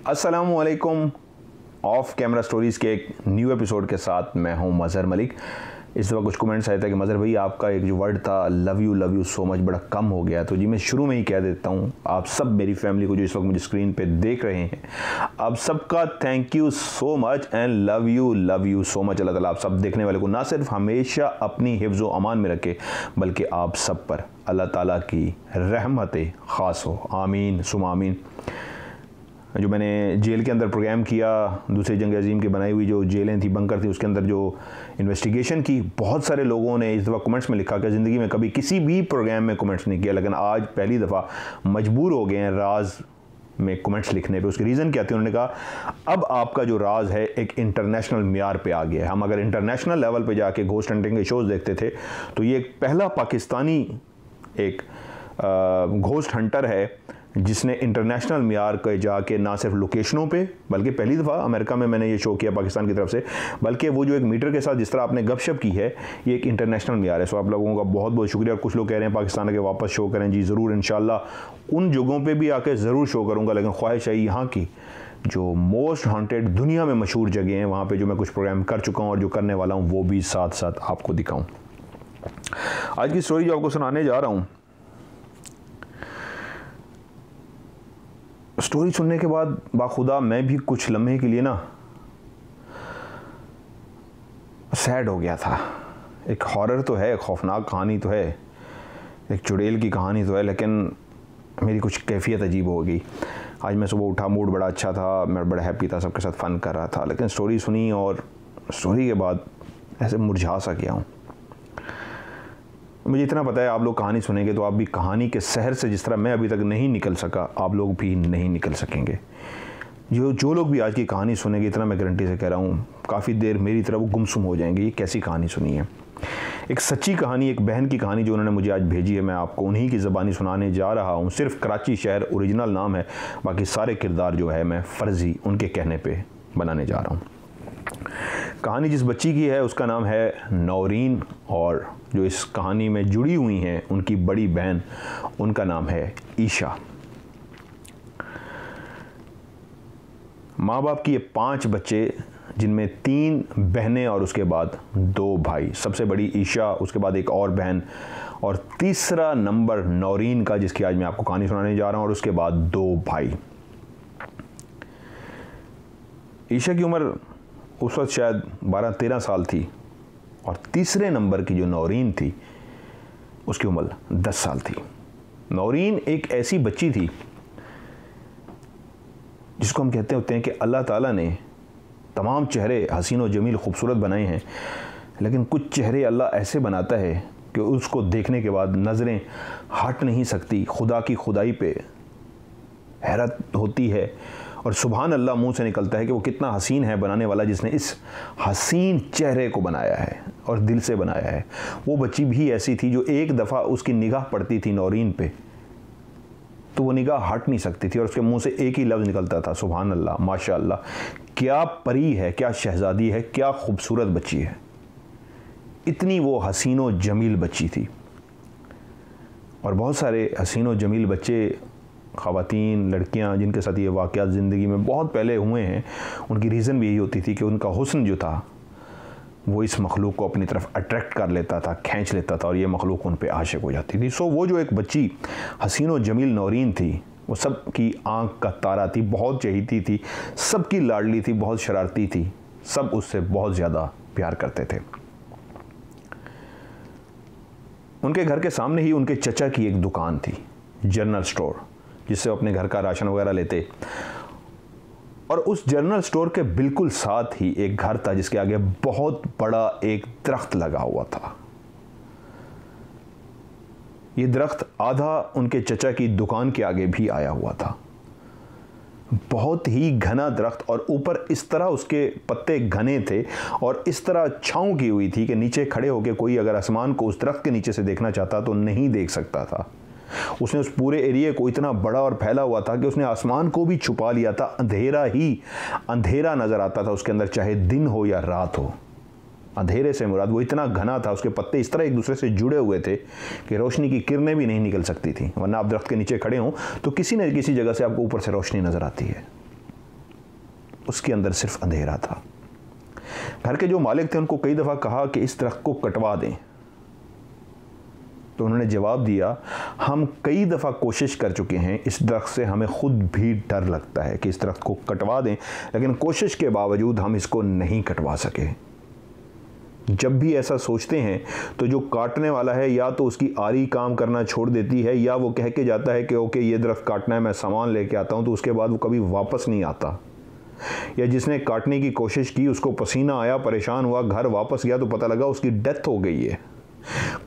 अस्सलामुअलैकुम। Of camera stories के एक न्यू एपिसोड के साथ मैं हूं मज़हर मलिक। इस दफ़ा कुछ कमेंट्स आए थे कि मज़हर भाई आपका एक जो वर्ड था लव यू सो मच बड़ा कम हो गया। तो जी मैं शुरू में ही कह देता हूं, आप सब मेरी फैमिली को जो इस वक्त मुझे स्क्रीन पे देख रहे हैं, आप सबका thank you so much and love you so much. अल्लाह ताला आप सब देखने वाले को ना सिर्फ हमेशा अपनी हिफ्ज़ व अमान में रखे, बल्कि आप सब पर अल्लाह ताला की रहमतें ख़ास हो। आमीन सुमा आमीन। जो मैंने जेल के अंदर प्रोग्राम किया, दूसरी जंग अजीम की बनाई हुई जो जेलें थी, बंकर थी, उसके अंदर जो इन्वेस्टिगेशन की, बहुत सारे लोगों ने इस दफ़ा कमेंट्स में लिखा कि ज़िंदगी में कभी किसी भी प्रोग्राम में कमेंट्स नहीं किया, लेकिन आज पहली दफ़ा मजबूर हो गए हैं राज में कमेंट्स लिखने पे। उसके रीज़न क्या थे? उन्होंने कहा अब आपका जो राज है एक इंटरनेशनल मियार पे आ गया है। हम अगर इंटरनेशनल लेवल पे जाके घोस्ट हंटिंग के शोज़ देखते थे तो ये एक पहला पाकिस्तानी एक घोस्ट हंटर है जिसने इंटरनेशनल मियार के जाके ना सिर्फ लोकेशनों पे, बल्कि पहली दफ़ा अमेरिका में मैंने ये शो किया पाकिस्तान की तरफ से, बल्कि वो जो एक मीटर के साथ जिस तरह आपने गपशप की है, ये एक इंटरनेशनल मियार है। सो आप लोगों का बहुत बहुत शुक्रिया। और कुछ लोग कह रहे हैं पाकिस्तान के वापस शो करें। जी ज़रूर, इंशाल्लाह उन जगहों पर भी आके ज़रूर शो करूँगा, लेकिन ख्वाहिश है यहाँ की जो मोस्ट हॉन्टेड दुनिया में मशहूर जगह हैं वहाँ पर जो मैं कुछ प्रोग्राम कर चुका हूँ और जो करने वाला हूँ वो भी साथ साथ आपको दिखाऊँ। आज की स्टोरी जो आपको सुनाने जा रहा हूँ, स्टोरी सुनने के बाद बाखुदा मैं भी कुछ लम्हे के लिए ना सैड हो गया था। एक हॉरर तो है, एक खौफनाक कहानी तो है, एक चुड़ैल की कहानी तो है, लेकिन मेरी कुछ कैफियत अजीब हो गई। आज मैं सुबह उठा, मूड बड़ा अच्छा था, मैं बड़ा हैप्पी था, सबके साथ फ़न कर रहा था, लेकिन स्टोरी सुनी और स्टोरी के बाद ऐसे मुरझा सा गया हूँ। मुझे इतना पता है आप लोग कहानी सुनेंगे तो आप भी कहानी के शहर से जिस तरह मैं अभी तक नहीं निकल सका, आप लोग भी नहीं निकल सकेंगे। जो लोग भी आज की कहानी सुनेंगे, इतना मैं गारंटी से कह रहा हूँ, काफ़ी देर मेरी तरह वो गुमसुम हो जाएंगे। ये कैसी कहानी सुनी है? एक सच्ची कहानी, एक बहन की कहानी जो उन्होंने मुझे आज भेजी है, मैं आपको उन्हीं की ज़बानी सुनाने जा रहा हूँ। सिर्फ कराची शहर ओरिजिनल नाम है, बाकी सारे किरदार जो है मैं फ़र्ज़ी उनके कहने पर बनाने जा रहा हूँ। कहानी जिस बच्ची की है उसका नाम है नौरीन, और जो इस कहानी में जुड़ी हुई हैं उनकी बड़ी बहन, उनका नाम है ईशा। माँ बाप की ये 5 बच्चे, जिनमें 3 बहनें और उसके बाद 2 भाई। सबसे बड़ी ईशा, उसके बाद एक और बहन, और तीसरा नंबर नौरीन का, जिसकी आज मैं आपको कहानी सुनाने जा रहा हूँ, और उसके बाद 2 भाई। ईशा की उम्र उस वक्त शायद 12-13 साल थी, और तीसरे नंबर की जो नौरीन थी उसकी उम्र 10 साल थी। नौरीन एक ऐसी बच्ची थी जिसको हम कहते होते हैं कि अल्लाह ताला ने तमाम चेहरे हसीन व जमील खूबसूरत बनाए हैं, लेकिन कुछ चेहरे अल्लाह ऐसे बनाता है कि उसको देखने के बाद नज़रें हट नहीं सकती। खुदा की खुदाई पे हैरत होती है और सुभान अल्लाह मुंह से निकलता है कि वो कितना हसीन है बनाने वाला, जिसने इस हसीन चेहरे को बनाया है और दिल से बनाया है। वो बच्ची भी ऐसी थी जो एक दफ़ा उसकी निगाह पड़ती थी नौरीन पे तो वो निगाह हट नहीं सकती थी और उसके मुंह से एक ही लफ्ज़ निकलता था, सुभान अल्लाह, माशा अल्लाह, क्या परी है, क्या शहज़ादी है, क्या खूबसूरत बच्ची है। इतनी वो हसीन व जमील बच्ची थी। और बहुत सारे हसीन व जमील बच्चे, ख़वातीन, लड़कियां जिनके साथ ये वाक़यात ज़िंदगी में बहुत पहले हुए हैं, उनकी रीज़न भी यही होती थी कि उनका हुस्न जो था वो इस मखलूक को अपनी तरफ अट्रैक्ट कर लेता था, खींच लेता था, और ये मखलूक उन पे आशिक हो जाती थी। सो वो जो एक बच्ची हसीन व जमील नौरीन थी, वो सब की आँख का तारा थी, बहुत चहीती थी, सबकी लाडली थी, बहुत शरारती थी, सब उससे बहुत ज़्यादा प्यार करते थे। उनके घर के सामने ही उनके चचा की एक दुकान थी, जनरल स्टोर, जिससे वो अपने घर का राशन वगैरह लेते। और उस जनरल स्टोर के बिल्कुल साथ ही एक घर था जिसके आगे बहुत बड़ा एक दरख्त लगा हुआ था। ये दरख्त आधा उनके चचा की दुकान के आगे भी आया हुआ था। बहुत ही घना दरख्त, और ऊपर इस तरह उसके पत्ते घने थे और इस तरह छांव की हुई थी कि नीचे खड़े होकर कोई अगर आसमान को उस दरख्त के नीचे से देखना चाहता तो नहीं देख सकता था। उसने उस पूरे एरिया को इतना बड़ा और फैला हुआ था कि उसने आसमान को भी छुपा लिया था। अंधेरा ही अंधेरा नज़र आता था उसके अंदर, चाहे दिन हो या रात हो। अंधेरे से मुराद वो इतना घना था, उसके पत्ते इस तरह एक दूसरे से जुड़े हुए थे कि रोशनी की किरणें भी नहीं निकल सकती थी। वरना आप दरख्त के नीचे खड़े हों तो किसी न किसी जगह से आपको ऊपर से रोशनी नज़र आती है। उसके अंदर सिर्फ अंधेरा था। घर के जो मालिक थे उनको कई दफ़ा कहा कि इस दरख्त को कटवा दें, तो उन्होंने जवाब दिया, हम कई दफ़ा कोशिश कर चुके हैं, इस दरख्त से हमें ख़ुद भी डर लगता है कि इस दरख्त को कटवा दें, लेकिन कोशिश के बावजूद हम इसको नहीं कटवा सके। जब भी ऐसा सोचते हैं तो जो काटने वाला है या तो उसकी आरी काम करना छोड़ देती है, या वो कह के जाता है कि ओके ये दरख्त काटना है, मैं सामान लेके आता हूँ, तो उसके बाद वो कभी वापस नहीं आता। या जिसने काटने की कोशिश की उसको पसीना आया, परेशान हुआ, घर वापस गया तो पता लगा उसकी डेथ हो गई है।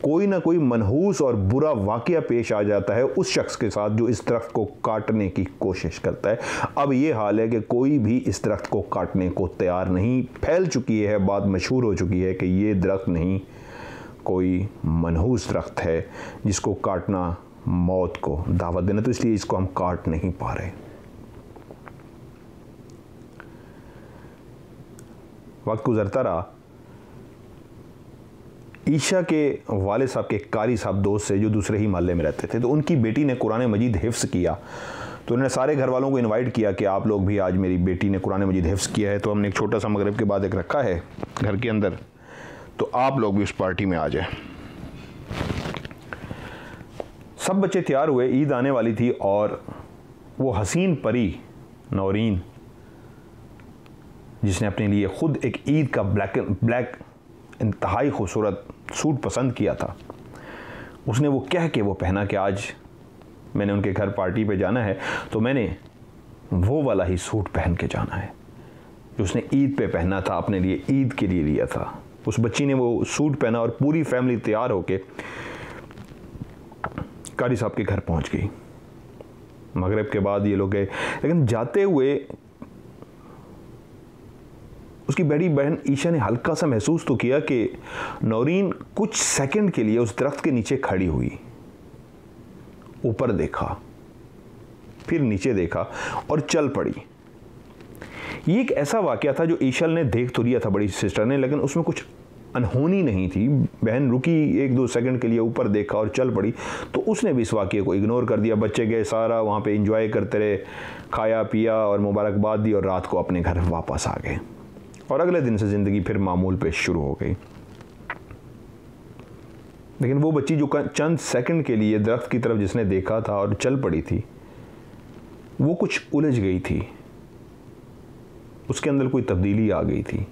कोई ना कोई मनहूस और बुरा वाकया पेश आ जाता है उस शख्स के साथ जो इस दरख्त को काटने की कोशिश करता है। अब ये हाल है कि कोई भी इस दरख्त को काटने को तैयार नहीं। फैल चुकी है, बात मशहूर हो चुकी है कि ये दरख्त नहीं, कोई मनहूस दरख्त है जिसको काटना मौत को दावत देना, तो इसलिए इसको हम काट नहीं पा रहे। वक्त गुजरता रहा, ईशा के वालिद साहब के कारी साहब दोस्त से जो दूसरे ही मोहल्ले में रहते थे, तो उनकी बेटी ने कुरान मजीद हिफ्ज़ किया, तो उन्होंने सारे घर वालों को इनवाइट किया कि आप लोग भी, आज मेरी बेटी ने कुरान मजीद हिफ्ज़ किया है, तो हमने एक छोटा सा मगरिब के बाद एक रखा है घर के अंदर, तो आप लोग भी उस पार्टी में आ जाए। सब बच्चे तैयार हुए, ईद आने वाली थी, और वो हसीन परी नौरीन जिसने अपने लिए ख़ुद एक ईद का ब्लैक इंतहाई खूबसूरत सूट पसंद किया था, उसने वो कह के वो पहना कि आज मैंने उनके घर पार्टी पे जाना है, तो मैंने वो वाला ही सूट पहन के जाना है जो उसने ईद पे पहना था, अपने लिए ईद के लिए लिया था। उस बच्ची ने वो सूट पहना और पूरी फैमिली तैयार होके कारी साहब के घर पहुंच गई। मगरिब के बाद ये लोग गए, लेकिन जाते हुए उसकी बड़ी बहन ईशा ने हल्का सा महसूस तो किया कि नौरीन कुछ सेकंड के लिए उस दरख्त के नीचे खड़ी हुई, ऊपर देखा, फिर नीचे देखा और चल पड़ी। ये एक ऐसा वाकया था जो ईशा ने देख तो लिया था बड़ी सिस्टर ने, लेकिन उसमें कुछ अनहोनी नहीं थी। बहन रुकी 1-2 सेकंड के लिए, ऊपर देखा और चल पड़ी, तो उसने भी इस वाकये को इग्नोर कर दिया। बच्चे गए, सारा वहाँ पे एंजॉय करते रहे, खाया पिया और मुबारकबाद दी, और रात को अपने घर वापस आ गए। और अगले दिन से ज़िंदगी फिर मामूल पे शुरू हो गई। लेकिन वो बच्ची जो चंद सेकंड के लिए दरख्त की तरफ जिसने देखा था और चल पड़ी थी, वो कुछ उलझ गई थी, उसके अंदर कोई तब्दीली आ गई थी,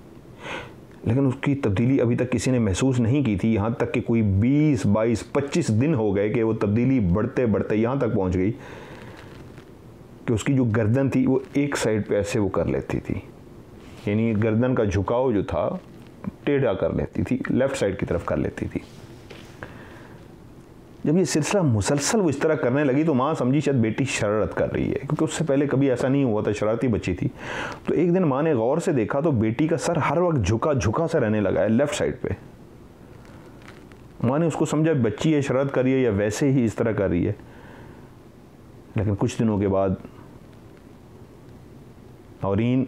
लेकिन उसकी तब्दीली अभी तक किसी ने महसूस नहीं की थी। यहाँ तक कि कोई 20, 22, 25 दिन हो गए कि वो तब्दीली बढ़ते बढ़ते यहाँ तक पहुँच गई कि उसकी जो गर्दन थी वो एक साइड पे ऐसे वो कर लेती थी, यानी गर्दन का झुकाव जो था टेढ़ा कर लेती थी, लेफ़्ट साइड की तरफ कर लेती थी। जब ये सिलसिला मुसलसल वो इस तरह करने लगी तो माँ समझी शायद बेटी शरारत कर रही है, क्योंकि उससे पहले कभी ऐसा नहीं हुआ था, शरारती बच्ची थी। तो एक दिन माँ ने गौर से देखा तो बेटी का सर हर वक्त झुका सा रहने लगा है लेफ़्ट साइड पे। माँ ने उसको समझा बच्ची है, शरारत कर रही है, या वैसे ही इस तरह कर रही है। लेकिन कुछ दिनों के बाद नौरीन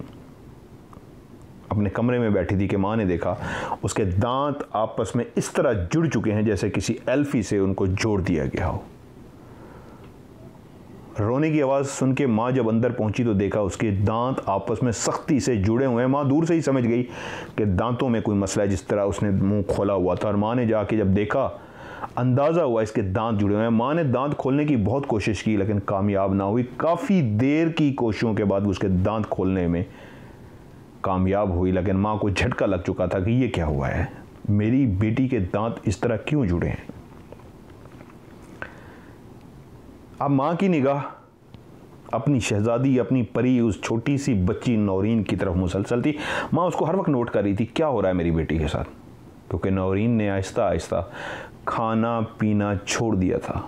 अपने कमरे में बैठी थी कि माँ ने देखा उसके दांत आपस में इस तरह जुड़ चुके हैं जैसे किसी एल्फी से उनको जोड़ दिया गया हो। रोने की आवाज़ सुन के माँ जब अंदर पहुंची तो देखा उसके दांत आपस में सख्ती से जुड़े हुए हैं। माँ दूर से ही समझ गई कि दांतों में कोई मसला है, जिस तरह उसने मुंह खोला हुआ था। और माँ ने जाके जब देखा, अंदाज़ा हुआ इसके दांत जुड़े हुए हैं। माँ ने दांत खोलने की बहुत कोशिश की लेकिन कामयाब ना हुई। काफ़ी देर की कोशिशों के बाद उसके दांत खोलने में कामयाब हुई, लेकिन माँ को झटका लग चुका था कि ये क्या हुआ है, मेरी बेटी के दांत इस तरह क्यों जुड़े हैं। अब माँ की निगाह अपनी शहजादी, अपनी परी, उस छोटी सी बच्ची नौरीन की तरफ मुसलसल थी। माँ उसको हर वक्त नोट कर रही थी क्या हो रहा है मेरी बेटी के साथ, क्योंकि नौरीन ने आहिस्ता आहिस्ता खाना पीना छोड़ दिया था।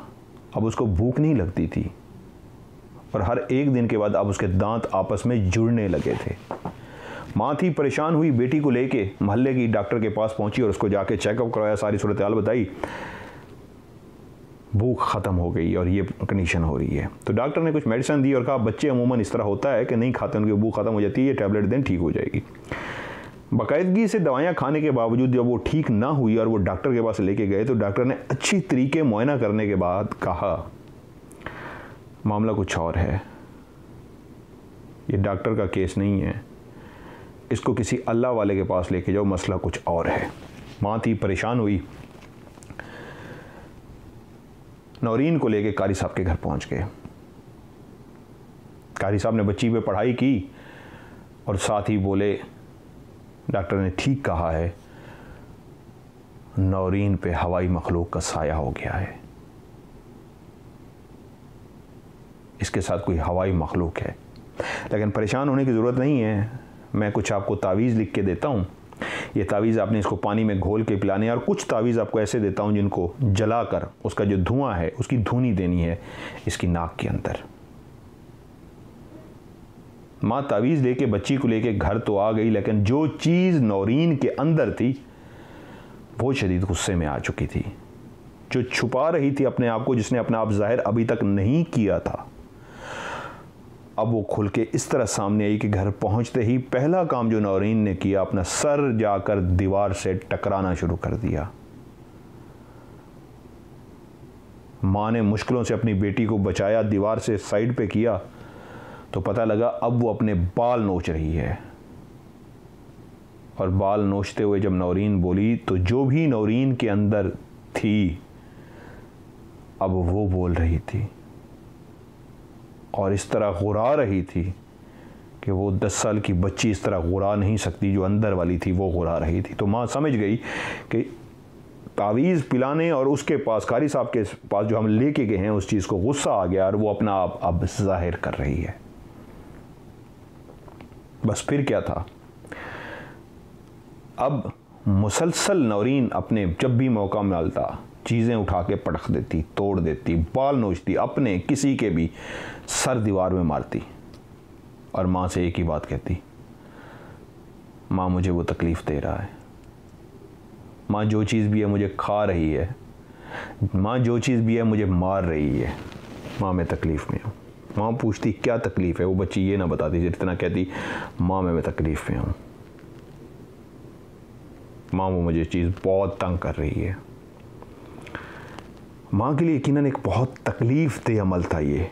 अब उसको भूख नहीं लगती थी और हर एक दिन के बाद अब उसके दांत आपस में जुड़ने लगे थे। माँ थी परेशान हुई, बेटी को लेके मोहल्ले की डॉक्टर के पास पहुंची और उसको जाके चेकअप करवाया, सारी सूरत हाल बताई। भूख ख़त्म हो गई और ये कंडीशन हो रही है। तो डॉक्टर ने कुछ मेडिसिन दी और कहा बच्चे अमूमन इस तरह होता है कि नहीं खाते उनकी भूख ख़त्म हो जाती है, ये टैबलेट दें ठीक हो जाएगी। बाकायदगी से दवाइयाँ खाने के बावजूद जब वो ठीक ना हुई और वो डॉक्टर के पास लेके गए तो डॉक्टर ने अच्छी तरीके मुआयना करने के बाद कहा मामला कुछ और है, ये डॉक्टर का केस नहीं है, इसको किसी अल्लाह वाले के पास लेके जाओ, मसला कुछ और है। माँ थी, परेशान हुई, नौरीन को लेके कारी साहब के घर पहुंच गए। कारी साहब ने बच्ची पे पढ़ाई की और साथ ही बोले, डॉक्टर ने ठीक कहा है, नौरीन पे हवाई मखलूक का साया हो गया है, इसके साथ कोई हवाई मखलूक है। लेकिन परेशान होने की ज़रूरत नहीं है, मैं कुछ आपको तावीज़ लिख के देता हूँ। ये तावीज़ आपने इसको पानी में घोल के पिलाने है, और कुछ तावीज़ आपको ऐसे देता हूँ जिनको जलाकर उसका जो धुआं है उसकी धुनी देनी है इसकी नाक के अंदर। माँ तावीज़ लेके बच्ची को लेके घर तो आ गई, लेकिन जो चीज़ नौरीन के अंदर थी वो शदीद गुस्से में आ चुकी थी। जो छुपा रही थी अपने आप को, जिसने अपना आप जाहिर अभी तक नहीं किया था, अब वो खुल के इस तरह सामने आई कि घर पहुंचते ही पहला काम जो नौरीन ने किया, अपना सर जाकर दीवार से टकराना शुरू कर दिया। माँ ने मुश्किलों से अपनी बेटी को बचाया, दीवार से साइड पे किया तो पता लगा अब वो अपने बाल नोच रही है। और बाल नोचते हुए जब नौरीन बोली तो जो भी नौरीन के अंदर थी अब वो बोल रही थी, और इस तरह गुर्रा रही थी कि वो 10 साल की बच्ची इस तरह गुर्रा नहीं सकती, जो अंदर वाली थी वो गुर्रा रही थी। तो माँ समझ गई कि तावीज़ पिलाने और उसके पास, कारी साहब के पास जो हम लेके गए हैं, उस चीज़ को गुस्सा आ गया और वो अपना आप अब जाहिर कर रही है। बस फिर क्या था, अब मुसलसल नौरीन अपने जब भी मौका मिलता चीज़ें उठा के पटक देती, तोड़ देती, बाल नोचती, अपने किसी के भी सर दीवार में मारती, और माँ से एक ही बात कहती, माँ मुझे वो तकलीफ़ दे रहा है, माँ जो चीज़ भी है मुझे खा रही है, माँ जो चीज़ भी है मुझे मार रही है, माँ मैं तकलीफ़ में हूँ। माँ पूछती क्या तकलीफ़ है, वो बच्ची ये ना बताती, जितना कहती माँ मैं तकलीफ़ में हूँ, माँ वो मुझे चीज़ बहुत तंग कर रही है। माँ के लिए यकीनन एक बहुत तकलीफ़ देह अमल था ये।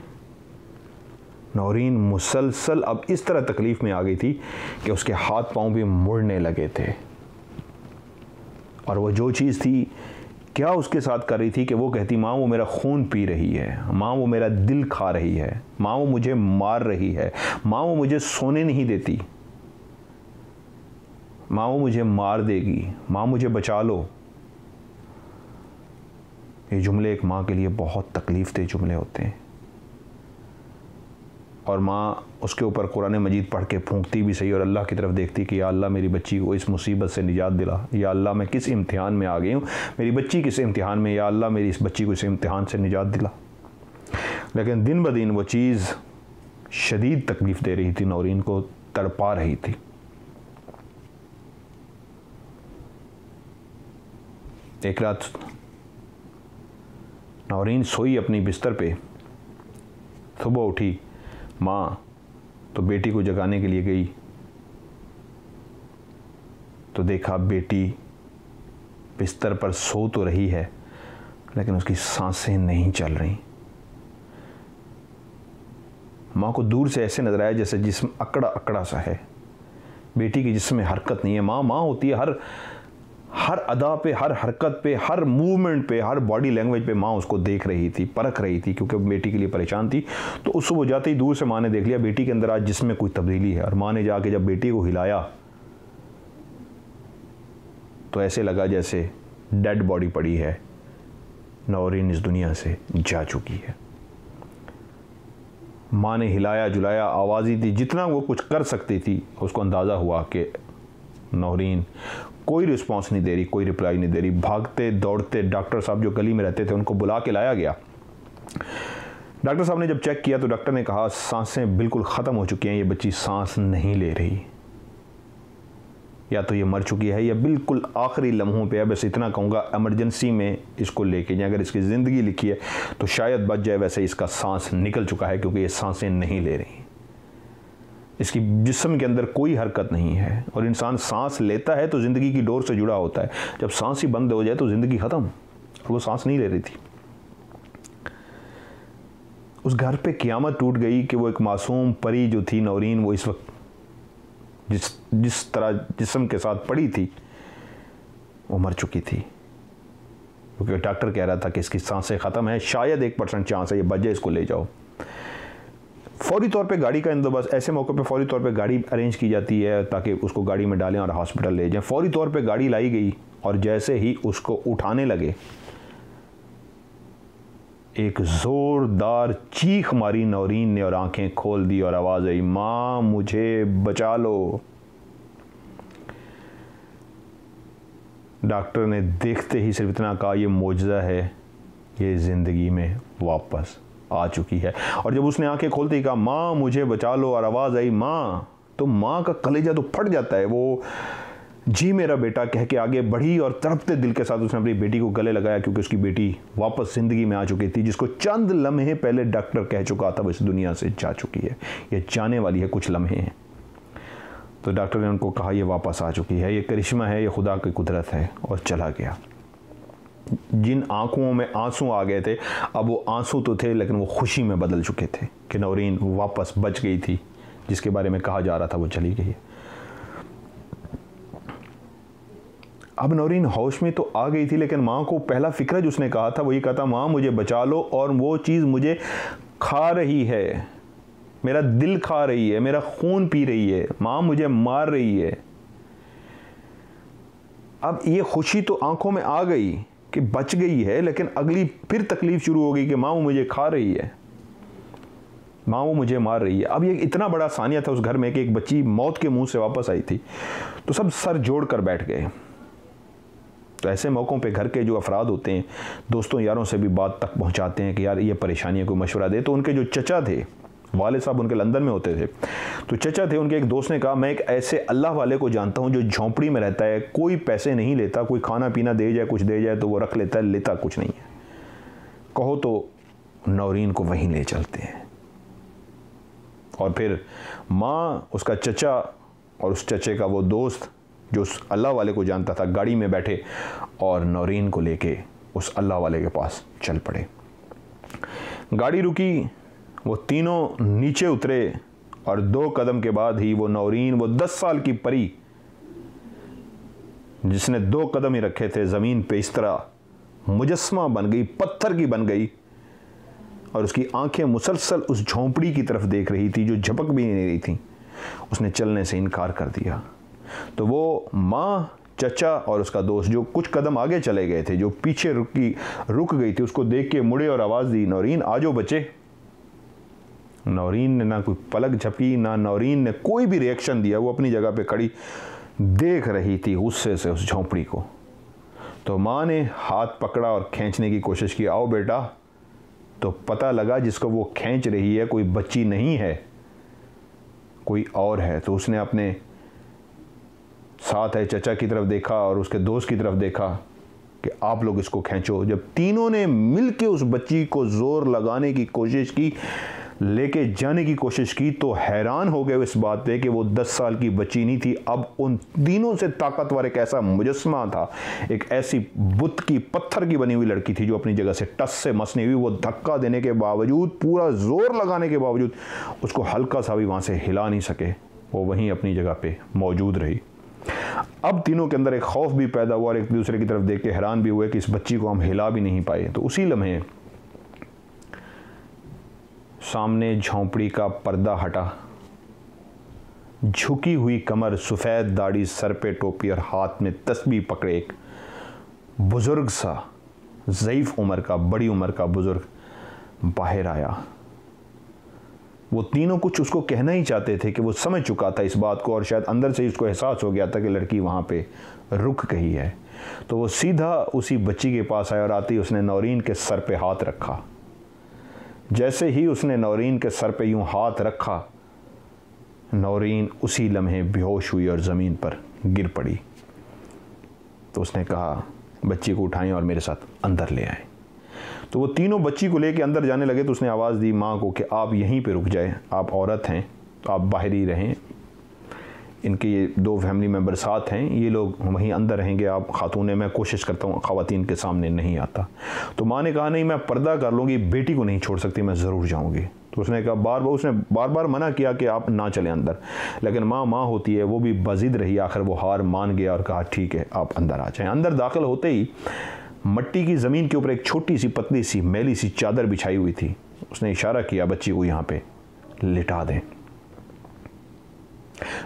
नौरीन मुसलसल अब इस तरह तकलीफ़ में आ गई थी कि उसके हाथ पांव भी मुड़ने लगे थे, और वो जो चीज़ थी क्या उसके साथ कर रही थी कि वो कहती माँ वो मेरा खून पी रही है, माँ वो मेरा दिल खा रही है, माँ वो मुझे मार रही है, माँ वो मुझे सोने नहीं देती, माँ वो मुझे मार देगी, माँ मुझे बचा लो। ये जुमले एक माँ के लिए बहुत तकलीफ़ दे जुमले होते हैं, और माँ उसके ऊपर कुरान मजीद पढ़ के फूंकती भी सही और अल्लाह की तरफ देखती कि या अल्लाह मेरी बच्ची को इस मुसीबत से निजात दिला, या अल्लाह मैं किस इम्तिहान में आ गई हूँ, मेरी बच्ची किस इम्तिहान में, या अल्लाह मेरी इस बच्ची को इस इम्तिहान से निजात दिला। लेकिन दिन ब दिन वो चीज़ शदीद तकलीफ़ दे रही थी, नौरीन को तड़पा रही थी। एक रात नौरीन सोई अपनी बिस्तर पे, सुबह उठी माँ तो बेटी को जगाने के लिए गई तो देखा बेटी बिस्तर पर सो तो रही है लेकिन उसकी सांसें नहीं चल रही। माँ को दूर से ऐसे नजर आया जैसे जिस्म अकड़ा अकड़ा सा है, बेटी की जिस्म में हरकत नहीं है। माँ माँ होती है, हर अदा पे, हर हरकत पे, हर मूवमेंट पे, हर बॉडी लैंग्वेज पे माँ उसको देख रही थी, परख रही थी, क्योंकि बेटी के लिए परेशान थी। तो उस सुबह जाते ही दूर से माँ ने देख लिया बेटी के अंदर आज जिस्म में कोई तब्दीली है, और माँ ने जाके जब बेटी को हिलाया तो ऐसे लगा जैसे डेड बॉडी पड़ी है, नौरीन इस दुनिया से जा चुकी है। माँ ने हिलाया जुलाया, आवाज़ी दी, जितना वो कुछ कर सकती थी। उसको अंदाज़ा हुआ कि नौरीन कोई रिस्पांस नहीं दे रही, कोई रिप्लाई नहीं दे रही। भागते दौड़ते डॉक्टर साहब जो गली में रहते थे उनको बुला के लाया गया। डॉक्टर साहब ने जब चेक किया तो डॉक्टर ने कहा सांसें बिल्कुल ख़त्म हो चुकी हैं, ये बच्ची सांस नहीं ले रही, या तो ये मर चुकी है या बिल्कुल आखिरी लम्हों पे है। बस इतना कहूँगा इमरजेंसी में इसको लेके जाए, अगर इसकी ज़िंदगी लिखी है तो शायद बच जाए, वैसे इसका सांस निकल चुका है क्योंकि ये सांसें नहीं ले रही, इसकी जिस्म के अंदर कोई हरकत नहीं है। और इंसान सांस लेता है तो ज़िंदगी की डोर से जुड़ा होता है, जब सांस ही बंद हो जाए तो ज़िंदगी ख़त्म। और वो सांस नहीं ले रही थी। उस घर पे क़यामत टूट गई कि वो एक मासूम परी जो थी नौरीन, वो इस वक्त जिस तरह जिस्म के साथ पड़ी थी वो मर चुकी थी, क्योंकि डॉक्टर कह रहा था कि इसकी सांसें ख़त्म है, शायद 1% चांस है ये बच जाए, इसको ले जाओ। फौरी तौर पे गाड़ी का बंदोबस्त, ऐसे मौके पे फौरी तौर पे गाड़ी अरेंज की जाती है ताकि उसको गाड़ी में डालें और हॉस्पिटल ले जाएं। फौरी तौर पे गाड़ी लाई गई और जैसे ही उसको उठाने लगे एक ज़ोरदार चीख मारी नौरीन ने और आंखें खोल दी और आवाज़ आई, माँ मुझे बचा लो। डॉक्टर ने देखते ही सिर्फ इतना कहा, ये मौजज़ा है, ये ज़िंदगी में वापस आ चुकी है। और जब उसने आंखें खोलते ही कहा, माँ मुझे बचा लो, और आवाज़ आई माँ, तो माँ का कलेजा तो फट जाता है। वो जी मेरा बेटा कह के आगे बढ़ी और तड़पते दिल के साथ उसने अपनी बेटी को गले लगाया, क्योंकि उसकी बेटी वापस ज़िंदगी में आ चुकी थी, जिसको चंद लम्हे पहले डॉक्टर कह चुका था वो इस दुनिया से जा चुकी है, ये जाने वाली है, कुछ लम्हे हैं। तो डॉक्टर ने उनको कहा ये वापस आ चुकी है, ये करिश्मा है, ये खुदा की कुदरत है, और चला गया। जिन आंखों में आंसू आ गए थे, अब वो आंसू तो थे लेकिन वो खुशी में बदल चुके थे कि नौरीन वापस बच गई थी, जिसके बारे में कहा जा रहा था वो चली गई है। अब नौरीन होश में तो आ गई थी, लेकिन माँ को पहला फिक्र जो उसने कहा था वो ये कहा था, माँ मुझे बचा लो, और वो चीज़ मुझे खा रही है, मेरा दिल खा रही है, मेरा खून पी रही है, माँ मुझे मार रही है। अब ये खुशी तो आंखों में आ गई कि बच गई है, लेकिन अगली फिर तकलीफ शुरू हो गई कि माँ वो मुझे खा रही है, माँ वो मुझे मार रही है। अब ये इतना बड़ा सानिया था उस घर में कि एक बच्ची मौत के मुंह से वापस आई थी, तो सब सर जोड़ कर बैठ गए। तो ऐसे मौक़ों पे घर के जो अफराद होते हैं, दोस्तों यारों से भी बात तक पहुंचाते हैं कि यार ये परेशानी है, कोई मशवरा दे। तो उनके जो चचा थे, वाले साहब उनके लंदन में होते थे, तो चचा थे, उनके एक दोस्त ने कहा, मैं एक ऐसे अल्लाह वाले को जानता हूँ जो झोंपड़ी में रहता है, कोई पैसे नहीं लेता, कोई खाना पीना दे जाए, कुछ दे जाए तो वो रख लेता है, लेता कुछ नहीं है, कहो तो नौरीन को वहीं ले चलते हैं। और फिर माँ, उसका चचा और उस चचे का वो दोस्त जो उस अल्लाह वाले को जानता था, गाड़ी में बैठे और नौरीन को लेके उस अल्लाह वाले के पास चल पड़े। गाड़ी रुकी, वो तीनों नीचे उतरे और 2 कदम के बाद ही वो नौरीन, वो 10 साल की परी जिसने 2 कदम ही रखे थे ज़मीन पे, इस तरह मुजस्मा बन गई, पत्थर की बन गई, और उसकी आंखें मुसलसल उस झोंपड़ी की तरफ देख रही थी जो झपक भी नहीं रही थी। उसने चलने से इनकार कर दिया। तो वो माँ, चचा और उसका दोस्त जो कुछ कदम आगे चले गए थे, जो पीछे रुक गई थी, उसको देख के मुड़े और आवाज़ दी, नौरीन आ जाओ बच्चे। नौरीन ने ना कोई पलक झपकी, ना नौरीन ने कोई भी रिएक्शन दिया, वो अपनी जगह पे खड़ी देख रही थी गुस्से से उस झोंपड़ी को। तो माँ ने हाथ पकड़ा और खींचने की कोशिश की, आओ बेटा। तो पता लगा जिसको वो खींच रही है कोई बच्ची नहीं है, कोई और है। तो उसने अपने साथ है चचा की तरफ देखा और उसके दोस्त की तरफ देखा कि आप लोग इसको खींचो। जब तीनों ने मिलके उस बच्ची को जोर लगाने की कोशिश की, लेके जाने की कोशिश की, तो हैरान हो गए इस बात पे कि वो 10 साल की बच्ची नहीं थी, अब उन तीनों से ताकतवर एक ऐसा मुजस्मा था, एक ऐसी बुत की पत्थर की बनी हुई लड़की थी जो अपनी जगह से टस से मस नहीं हुई। वो धक्का देने के बावजूद, पूरा जोर लगाने के बावजूद उसको हल्का सा भी वहाँ से हिला नहीं सके, वो वहीं अपनी जगह पे मौजूद रही। अब तीनों के अंदर एक खौफ भी पैदा हुआ और एक दूसरे की तरफ देख के हैरान भी हुए कि इस बच्ची को हम हिला भी नहीं पाए। तो उसी लम्हे सामने झोंपड़ी का पर्दा हटा, झुकी हुई कमर, सफ़ेद दाढ़ी, सर पे टोपी और हाथ में तस्बीह पकड़े एक बुजुर्ग सा, ज़ईफ़ उम्र का, बड़ी उम्र का बुजुर्ग बाहर आया। वो तीनों कुछ उसको कहना ही चाहते थे कि वो समझ चुका था इस बात को, और शायद अंदर से ही उसको एहसास हो गया था कि लड़की वहाँ पे रुक गई है। तो वो सीधा उसी बच्ची के पास आया और आते ही उसने नौरीन के सर पे हाथ रखा। जैसे ही उसने नौरीन के सर पे यूं हाथ रखा, नौरीन उसी लम्हे बेहोश हुई और ज़मीन पर गिर पड़ी। तो उसने कहा, बच्ची को उठाएं और मेरे साथ अंदर ले आएं। तो वो तीनों बच्ची को लेके अंदर जाने लगे। तो उसने आवाज़ दी माँ को कि आप यहीं पे रुक जाएं, आप औरत हैं तो आप बाहर ही रहें, इनके ये 2 फैमिली मेम्बर साथ हैं, ये लोग वहीं अंदर रहेंगे, आप खातून, मैं कोशिश करता हूँ ख़वातीन के सामने नहीं आता। तो माँ ने कहा, नहीं मैं पर्दा कर लूँगी, बेटी को नहीं छोड़ सकती, मैं ज़रूर जाऊँगी। तो तो उसने कहा उसने बार बार मना किया कि आप ना चलें अंदर, लेकिन माँ होती है, वो भी बजिद रही। आखिर वो हार मान गया और कहा ठीक है आप अंदर आ जाएं। अंदर दाखिल होते ही मट्टी की ज़मीन के ऊपर एक छोटी सी पतली सी मैली सी चादर बिछाई हुई थी। उसने इशारा किया बच्ची को यहाँ पे लिटा दें।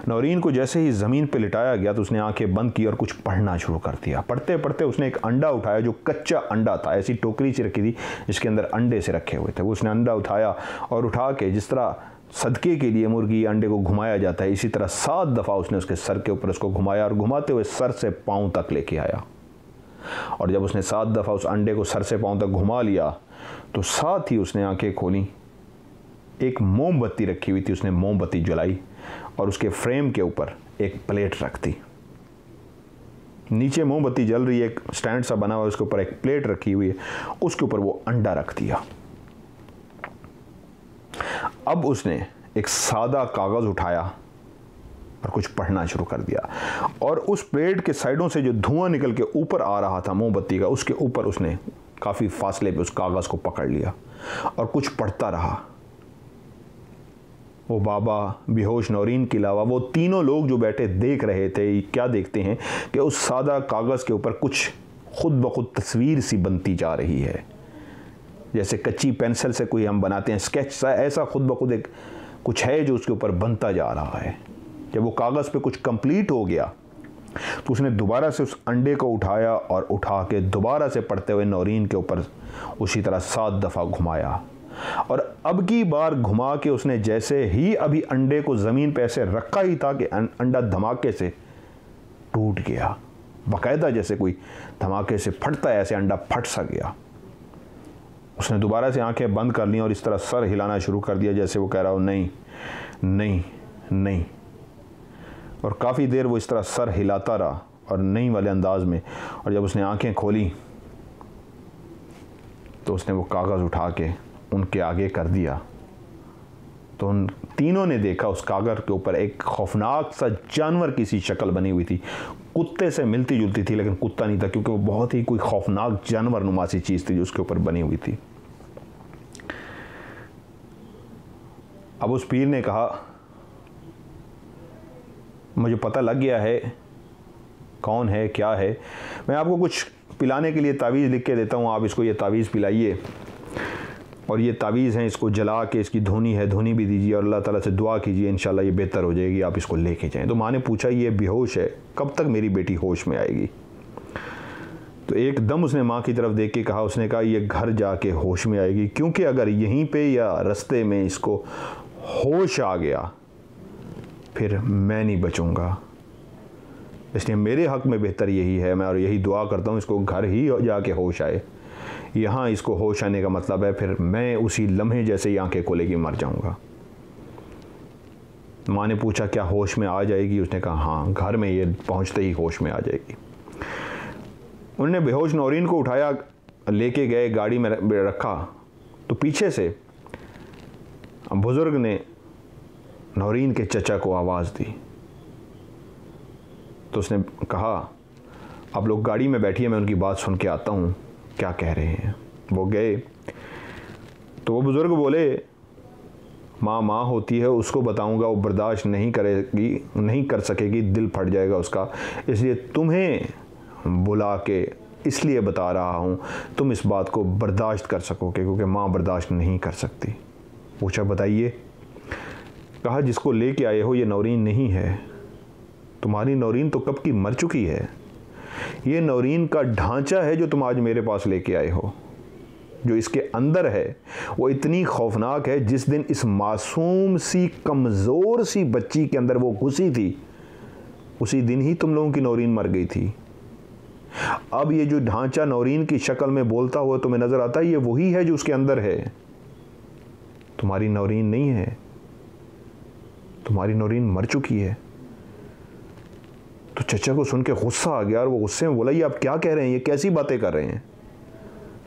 नौरीन को जैसे ही ज़मीन पे लिटाया गया तो उसने आंखें बंद की और कुछ पढ़ना शुरू कर दिया। पढ़ते पढ़ते उसने एक अंडा उठाया जो कच्चा अंडा था, ऐसी टोकरी सी रखी थी जिसके अंदर अंडे से रखे हुए थे। उसने अंडा उठाया और उठा के जिस तरह सदके के लिए मुर्गी अंडे को घुमाया जाता है, इसी तरह 7 दफ़ा उसने उसके सर के ऊपर उसको घुमाया और घुमाते हुए सर से पाँव तक लेके आया। और जब उसने 7 दफ़ा उस अंडे को सर से पाँव तक घुमा लिया तो साथ ही उसने आंखें खोली। एक मोमबत्ती रखी हुई थी, उसने मोमबत्ती जलाई और उसके फ्रेम के ऊपर एक प्लेट रख दी। नीचे मोमबत्ती जल रही है, एक स्टैंड सा बना हुआ, उसके ऊपर एक प्लेट रखी हुई है, उसके ऊपर वो अंडा रख दिया। अब उसने एक सादा कागज़ उठाया और कुछ पढ़ना शुरू कर दिया और उस प्लेट के साइडों से जो धुआं निकल के ऊपर आ रहा था मोमबत्ती का, उसके ऊपर उसने काफ़ी फासले पे उस कागज़ को पकड़ लिया और कुछ पढ़ता रहा। वो बाबा, बेहोश नौरीन के अलावा वो तीनों लोग जो बैठे देख रहे थे, क्या देखते हैं कि उस सादा कागज़ के ऊपर कुछ खुद ब खुद तस्वीर सी बनती जा रही है, जैसे कच्ची पेंसिल से कोई हम बनाते हैं स्केच सा, ऐसा खुद ब खुद एक कुछ है जो उसके ऊपर बनता जा रहा है। जब वो कागज़ पे कुछ कंप्लीट हो गया तो उसने दोबारा से उस अंडे को उठाया और उठा के दोबारा से पढ़ते हुए नौरीन के ऊपर उसी तरह 7 दफ़ा घुमाया। और अब की बार घुमा के उसने जैसे ही अभी अंडे को ज़मीन पे ऐसे रखा ही था कि अंडा धमाके से टूट गया। बाकायदा जैसे कोई धमाके से फटता है ऐसे अंडा फट सा गया। उसने दोबारा से आंखें बंद कर ली और इस तरह सर हिलाना शुरू कर दिया जैसे वो कह रहा हो नहीं नहीं नहीं। और काफ़ी देर वो इस तरह सर हिलाता रहा और नहीं वाले अंदाज में। और जब उसने आंखें खोली तो उसने वो कागज़ उठा के उनके आगे कर दिया तो उन तीनों ने देखा उस कागज़ के ऊपर एक खौफनाक सा जानवर की सी शक्ल बनी हुई थी। कुत्ते से मिलती जुलती थी लेकिन कुत्ता नहीं था, क्योंकि वो बहुत ही कोई खौफनाक जानवर नुमा सी चीज़ थी जो उसके ऊपर बनी हुई थी। अब उस पीर ने कहा मुझे पता लग गया है कौन है क्या है, मैं आपको कुछ पिलाने के लिए तावीज़ लिख के देता हूँ, आप इसको ये तावीज़ पिलाइए और ये तावीज़ हैं, इसको जला के इसकी धुनी है, धुनी भी दीजिए और अल्लाह ताला से दुआ कीजिए, इंशाल्लाह ये बेहतर हो जाएगी, आप इसको लेके जाएं। तो माँ ने पूछा ये बेहोश है, कब तक मेरी बेटी होश में आएगी? तो एकदम उसने माँ की तरफ देख के कहा, उसने कहा ये घर जाके होश में आएगी, क्योंकि अगर यहीं पे या रास्ते में इसको होश आ गया फिर मैं नहीं बचूँगा, इसलिए मेरे हक़ में बेहतर यही है, मैं और यही दुआ करता हूँ इसको घर ही जाके होश आए। यहाँ इसको होश आने का मतलब है फिर मैं उसी लम्हे जैसे ही आंखें खोलेगी मर जाऊँगा। माँ ने पूछा क्या होश में आ जाएगी? उसने कहा हाँ, घर में ये पहुँचते ही होश में आ जाएगी। उन्होंने बेहोश नौरीन को उठाया, लेके गए, गाड़ी में रखा तो पीछे से बुज़ुर्ग ने नौरीन के चचा को आवाज़ दी। तो उसने कहा आप लोग गाड़ी में बैठिए, मैं उनकी बात सुन के आता हूँ क्या कह रहे हैं। वो गए तो वो बुज़ुर्ग बोले माँ होती है, उसको बताऊँगा, वो बर्दाश्त नहीं करेगी, नहीं कर सकेगी, दिल फट जाएगा उसका, इसलिए तुम्हें बुला के इसलिए बता रहा हूँ तुम इस बात को बर्दाश्त कर सकोगे, क्योंकि माँ बर्दाश्त नहीं कर सकती। पूछा बताइए? कहा जिसको लेके आए हो ये नौरीन नहीं है, तुम्हारी नौरीन तो कब की मर चुकी है, ये नौरीन का ढांचा है जो तुम आज मेरे पास लेके आए हो। जो इसके अंदर है वो इतनी खौफनाक है, जिस दिन इस मासूम सी कमज़ोर सी बच्ची के अंदर वो घुसी थी उसी दिन ही तुम लोगों की नौरीन मर गई थी। अब ये जो ढांचा नौरीन की शक्ल में बोलता हुआ तुम्हें नज़र आता है, ये वही है जो उसके अंदर है, तुम्हारी नौरीन नहीं है, तुम्हारी नौरीन मर चुकी है। तो चचा को सुन के गुस्सा आ गया और वो गुस्से में बोला ये आप क्या कह रहे हैं, ये कैसी बातें कर रहे हैं,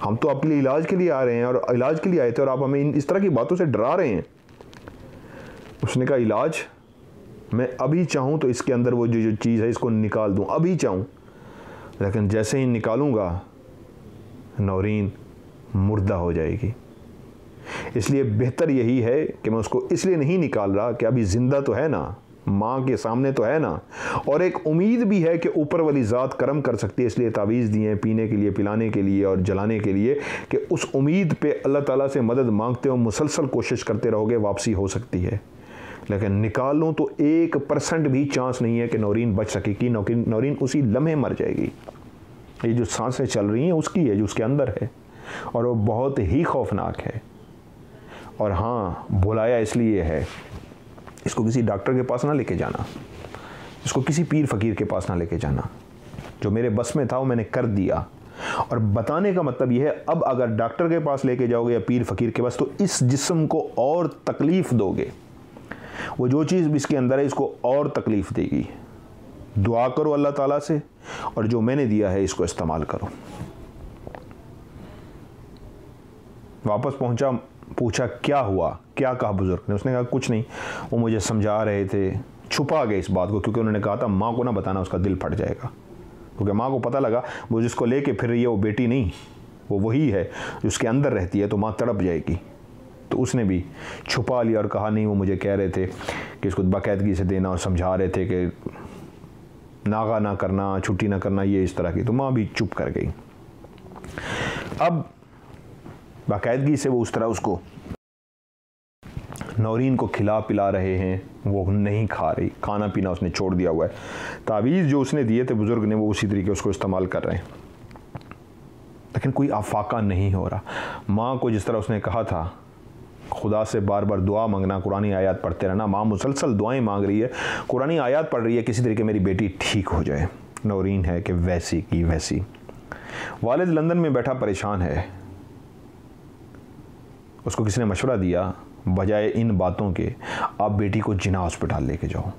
हम तो आपके लिए इलाज के लिए आ रहे हैं और इलाज के लिए आए थे और आप हमें इस तरह की बातों से डरा रहे हैं। उसने कहा इलाज मैं अभी चाहूँ तो इसके अंदर वो जो चीज़ है इसको निकाल दूँ, अभी चाहूँ, लेकिन जैसे ही निकालूँगा नौरीन मुर्दा हो जाएगी। इसलिए बेहतर यही है कि मैं उसको इसलिए नहीं निकाल रहा कि अभी ज़िंदा तो है ना, माँ के सामने तो है ना, और एक उम्मीद भी है कि ऊपर वाली ज़ात करम कर सकती है, इसलिए तावीज़ दिए हैं पीने के लिए, पिलाने के लिए और जलाने के लिए, कि उस उम्मीद पे अल्लाह ताला से मदद मांगते हो, मुसलसल कोशिश करते रहोगे, वापसी हो सकती है। लेकिन निकाल लूँ तो 1% भी चांस नहीं है कि नौरीन बच सकेगी। नौरीन उसी लम्हे मर जाएगी। ये जो सांसें चल रही हैं उसकी है, जो उसके अंदर है, और वो बहुत ही खौफनाक है। और हाँ, बुलाया इसलिए है, इसको किसी डॉक्टर के पास ना लेके जाना, इसको किसी पीर फ़कीर के पास ना लेके जाना। जो मेरे बस में था वो मैंने कर दिया। और बताने का मतलब यह है, अब अगर डॉक्टर के पास लेके जाओगे या पीर फ़कीर के पास, तो इस जिस्म को और तकलीफ़ दोगे। वो जो चीज़ भी इसके अंदर है इसको और तकलीफ़ देगी। दुआ करो अल्लाह ताला से, और जो मैंने दिया है इसको इस्तेमाल करो। वापस पहुंचा, पूछा क्या हुआ, क्या कहा बुजुर्ग ने। उसने कहा कुछ नहीं, वो मुझे समझा रहे थे, छुपा गए इस बात को, क्योंकि उन्होंने कहा था माँ को ना बताना, उसका दिल फट जाएगा। क्योंकि माँ को पता लगा वो जिसको लेके फिर रही है वो बेटी नहीं, वो वही है जो उसके अंदर रहती है, तो माँ तड़प जाएगी। तो उसने भी छुपा लिया और कहा नहीं, वो मुझे कह रहे थे कि इसको बाकायदगी से देना, और समझा रहे थे कि नागा ना करना, छुट्टी ना करना, ये इस तरह की। तो माँ भी चुप कर गई। अब बाकायदगी से वो उस तरह उसको नौरीन को खिला पिला रहे हैं, वो नहीं खा रही, खाना पीना उसने छोड़ दिया हुआ है। तावीज़ जो उसने दिए थे बुज़ुर्ग ने, वो उसी तरीके उसको इस्तेमाल कर रहे हैं, लेकिन कोई आफाका नहीं हो रहा। माँ को जिस तरह उसने कहा था खुदा से बार बार दुआ मांगना, कुरानी आयत पढ़ते रहना, माँ मुसलसल दुआएं मांग रही है, कुरानी आयत पढ़ रही है, किसी तरीके मेरी बेटी ठीक हो जाए। नौरीन है कि वैसी की वैसी। वालिद लंदन में बैठा परेशान है, उसको किसी ने मशवरा दिया बजाय इन बातों के, आप बेटी को जिना हॉस्पिटल लेके जाओ।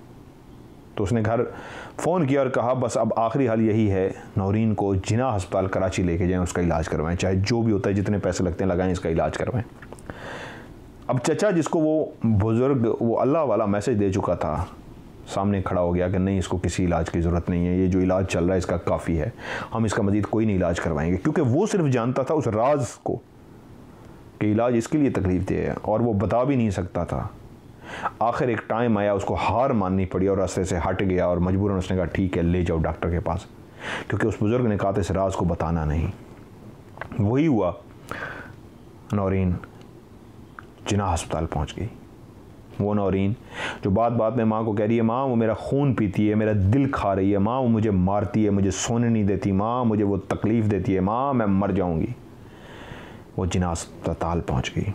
तो उसने घर फ़ोन किया और कहा बस अब आखिरी हाल यही है, नौरीन को जिना अस्पताल कराची लेके जाएं, उसका इलाज करवाएं, चाहे जो भी होता है, जितने पैसे लगते हैं लगाएं, इसका इलाज करवाएं। अब चचा जिसको वो बुज़ुर्ग वो अल्लाह वाला मैसेज दे चुका था, सामने खड़ा हो गया कि नहीं, इसको किसी इलाज की ज़रूरत नहीं है, ये जो इलाज चल रहा है इसका काफ़ी है, हम इसका मज़ीद कोई नहीं इलाज करवाएंगे। क्योंकि वो सिर्फ जानता था उस राज को कि इलाज इसके लिए तकलीफ़ दे है, और वो बता भी नहीं सकता था। आखिर एक टाइम आया, उसको हार माननी पड़ी और रास्ते से हट गया, और मजबूरन उसने कहा ठीक है ले जाओ डॉक्टर के पास, क्योंकि उस बुज़ुर्ग ने कहा था इस राज को बताना नहीं। वही हुआ, नौरीन जिना अस्पताल पहुंच गई। वो नौरीन जो बात बात में माँ को कह रही है, माँ वो मेरा खून पीती है, मेरा दिल खा रही है, माँ वो मुझे मारती है, मुझे सोने नहीं देती, माँ मुझे वो तकलीफ़ देती है, माँ मैं मर जाऊंगी। वो जिना अस्पताल पहुंच गई।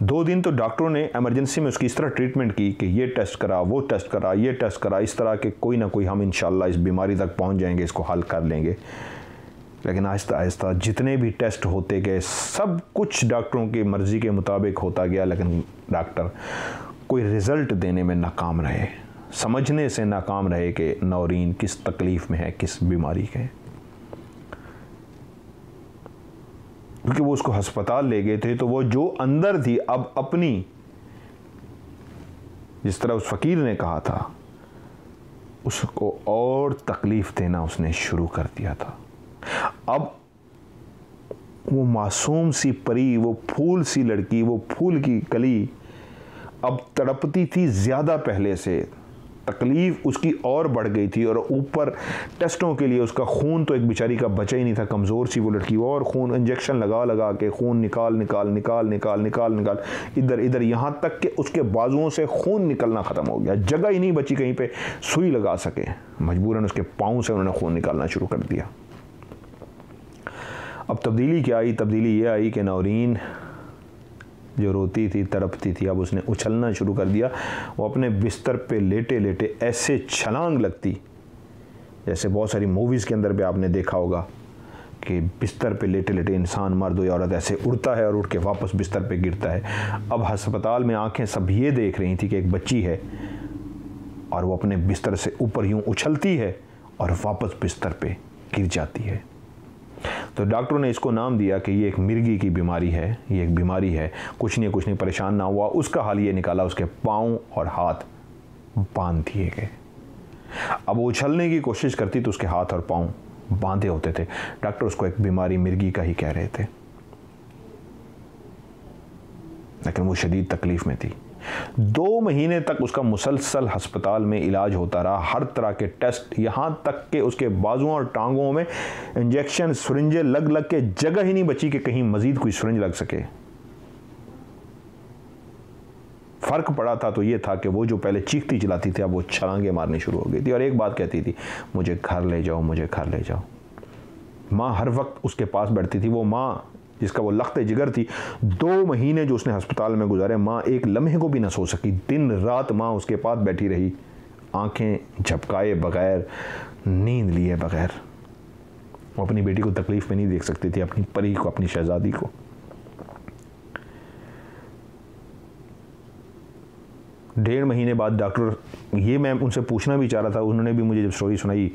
2 दिन तो डॉक्टरों ने इमरजेंसी में उसकी इस तरह ट्रीटमेंट की कि ये टेस्ट करा, वो टेस्ट करा, ये टेस्ट करा, इस तरह के कोई ना कोई हम इंशाल्लाह इस बीमारी तक पहुंच जाएंगे, इसको हल कर लेंगे। लेकिन आहिस्ता आहिस्ता जितने भी टेस्ट होते गए, सब कुछ डॉक्टरों की मर्ज़ी के मुताबिक होता गया, लेकिन डॉक्टर कोई रिज़ल्ट देने में नाकाम रहे, समझने से नाकाम रहे कि नौरीन किस तकलीफ़ में है, किस बीमारी के। क्योंकि वो उसको अस्पताल ले गए थे, तो वो जो अंदर थी अब अपनी, जिस तरह उस फ़कीर ने कहा था, उसको और तकलीफ़ देना उसने शुरू कर दिया था। अब वो मासूम सी परी, वो फूल सी लड़की, वो फूल की कली अब तड़पती थी ज़्यादा पहले से। तकलीफ़ उसकी और बढ़ गई थी, और ऊपर टेस्टों के लिए उसका खून तो एक बेचारी का बचा ही नहीं था, कमज़ोर सी वो लड़की, और खून इंजेक्शन लगा लगा के खून निकाल निकाल निकाल निकाल निकाल निकाल इधर इधर, यहाँ तक कि उसके बाजुओं से खून निकलना ख़त्म हो गया, जगह ही नहीं बची कहीं पे सुई लगा सके। मजबूरन उसके पाँव से उन्होंने खून निकालना शुरू कर दिया। अब तब्दीली क्या आई? तब्दीली ये आई कि नौरीन जो रोती थी, तड़पती थी, अब उसने उछलना शुरू कर दिया। वो अपने बिस्तर पे लेटे लेटे ऐसे छलांग लगती, जैसे बहुत सारी मूवीज़ के अंदर भी आपने देखा होगा कि बिस्तर पे लेटे लेटे इंसान, मर्द हो या औरत, ऐसे उड़ता है और उड़ के वापस बिस्तर पे गिरता है। अब अस्पताल में आंखें सब ये देख रही थी कि एक बच्ची है और वो अपने बिस्तर से ऊपर यूँ उछलती है और वापस बिस्तर पे गिर जाती है। तो डॉक्टरों ने इसको नाम दिया कि ये एक मिर्गी की बीमारी है, ये एक बीमारी है, कुछ नहीं परेशान ना हुआ। उसका हाल ये निकाला, उसके पाँव और हाथ बांध दिए गए। अब वो उछलने की कोशिश करती तो उसके हाथ और पाँव बांधे होते थे। डॉक्टर उसको एक बीमारी मिर्गी का ही कह रहे थे। लेकिन वो शदीद तकलीफ़ में थी। 2 महीने तक उसका मुसलसल अस्पताल में इलाज होता रहा, हर तरह के टेस्ट, यहाँ तक कि उसके बाजुओं और टांगों में इंजेक्शन सुरिंजे लग लग के जगह ही नहीं बची कि कहीं मजीद कोई सुरिंज लग सके। फ़र्क पड़ा था तो ये था कि वो जो पहले चीखती चिल्लाती थी अब वो छलांगे मारनी शुरू हो गई थी और एक बात कहती थी, मुझे घर ले जाओ, मुझे घर ले जाओ। माँ हर वक्त उसके पास बैठती थी। वो माँ जिसका वो लख्ते जिगर थी, 2 महीने जो उसने अस्पताल में गुजारे, माँ एक लम्हे को भी ना सो सकी। दिन रात माँ उसके पास बैठी रही, आंखें झपकाए बगैर, नींद लिए बगैर। वो अपनी बेटी को तकलीफ़ में नहीं देख सकती थी, अपनी परी को, अपनी शहजादी को। डेढ़ महीने बाद डॉक्टर, ये मैं उनसे पूछना भी चाह रहा था, उन्होंने भी मुझे जब स्टोरी सुनाई,